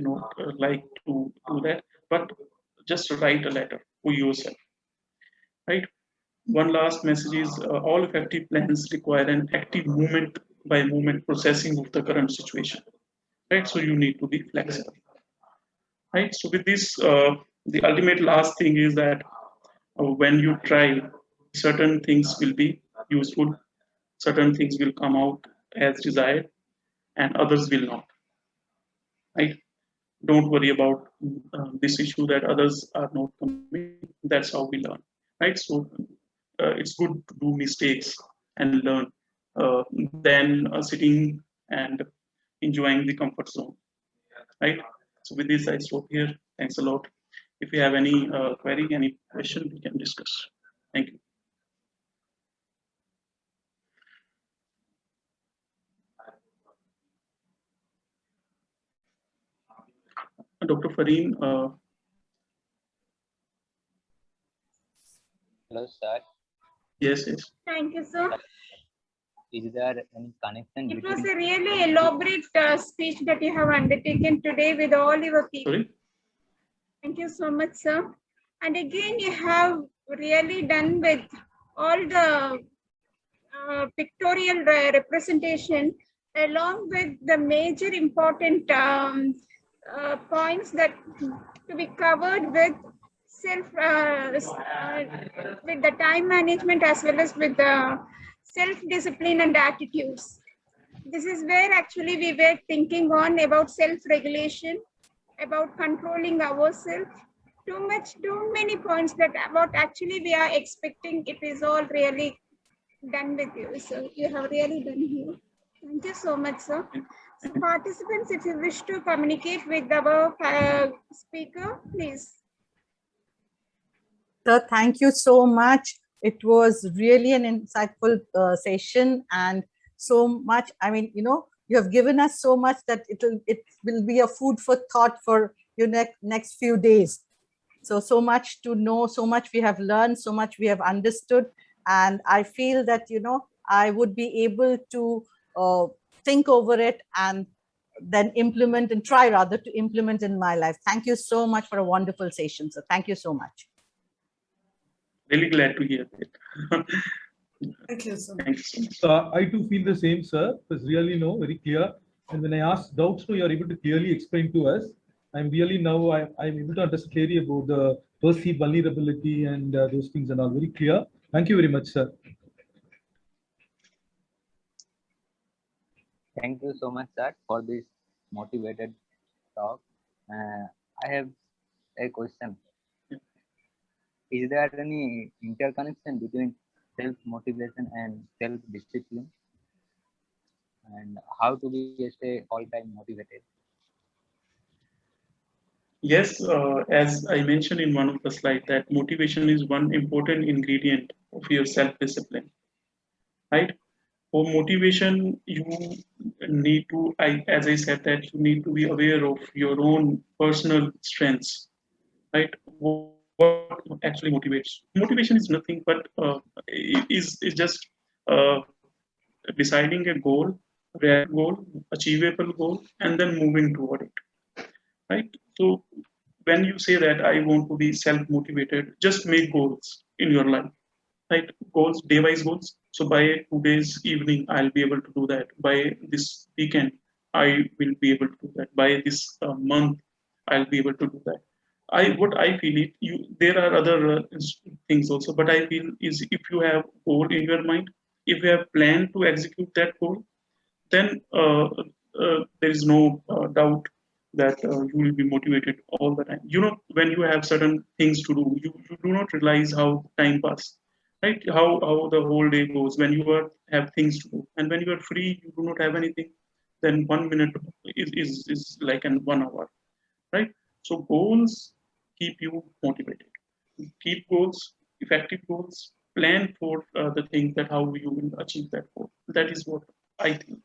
Speaker 2: not like to do that, but just write a letter for yourself. Right. One last message is all effective plans require an active movement by movement processing of the current situation. Right. So you need to be flexible. Right. So with this, the ultimate last thing is that when you try, certain things will be useful, certain things will come out as desired, and others will not. Right? Don't worry about this issue that others are not coming. That's how we learn. Right? So it's good to do mistakes and learn than sitting and enjoying the comfort zone. Right? So with this, I stop here. Thanks a lot. If you have any query, any question, we can discuss. Thank you. Dr. Fareen.
Speaker 13: Hello, sir.
Speaker 2: Yes, yes.
Speaker 1: Thank you, sir.
Speaker 13: Is there any connection
Speaker 1: It
Speaker 13: between...
Speaker 1: was a really elaborate speech that you have undertaken today with all your people.
Speaker 2: Sorry?
Speaker 1: Thank you so much, sir. And again, you have really done with all the pictorial representation along with the major important points that to be covered with with the time management as well as with the self-discipline and attitudes. This is where actually we were thinking on about self-regulation, about controlling ourselves. Too many points that what actually we are expecting. It is all really done with you. So you have really done here. Thank you so much, sir. So participants, if you wish to communicate with our speaker, please.
Speaker 9: Sir, thank you so much. It was really an insightful session, and so much. I mean, you have given us so much that it will be a food for thought for your next few days. So much to know, so much we have learned, so much we have understood, and I feel that I would be able to think over it and then implement and try rather to implement in my life. Thank you so much for a wonderful session, sir. Thank you so much.
Speaker 2: Really glad to hear it.
Speaker 6: Thank you, sir.
Speaker 2: Thank you so much.
Speaker 4: So I too feel the same, sir. It was really very clear. And when I asked doubts, you are able to clearly explain to us. I'm really now I'm able to understand clearly about the perceived vulnerability and those things and all very clear. Thank you very much, sir.
Speaker 13: Thank you so much, sir, for this motivated talk. I have a question. Is there any interconnection between self-motivation and self-discipline? And how to be stay all-time motivated?
Speaker 2: Yes, as I mentioned in one of the slides, that motivation is one important ingredient of your self-discipline, right? For motivation, you need to, as I said, that you need to be aware of your own personal strengths, right? What actually motivates? Motivation is nothing but is just deciding a goal, real goal, achievable goal, and then moving toward it, right? So when you say that I want to be self-motivated, just make goals in your life, right? Goals, day-wise goals. So by today's evening, I'll be able to do that. By this weekend, I will be able to do that. By this month, I'll be able to do that. What I feel there are other things also, but I feel is if you have goal in your mind, if you have planned to execute that goal, then there is no doubt that you will be motivated all the time. When you have certain things to do, you do not realize how time passes, right? How the whole day goes when you have things to do, and when you are free, you do not have anything. Then 1 minute is like an 1 hour, right? So goals keep you motivated. Keep goals, effective goals. Plan for the things that how you will achieve that goal. That is what I think.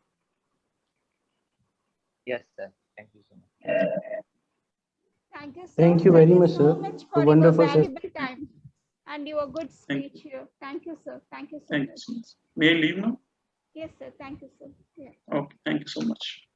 Speaker 13: Yes, sir. Thank you so much.
Speaker 1: Thank you, sir.
Speaker 5: Thank you very much,
Speaker 1: so
Speaker 5: sir.
Speaker 1: much
Speaker 5: A
Speaker 1: for your
Speaker 5: wonderful
Speaker 1: valuable time and your good speech here. Thank you, sir. Thank you so much.
Speaker 2: Thank you so much. May I leave now?
Speaker 1: Yes, sir. Thank you, sir. Yeah.
Speaker 2: Okay. Thank you so much.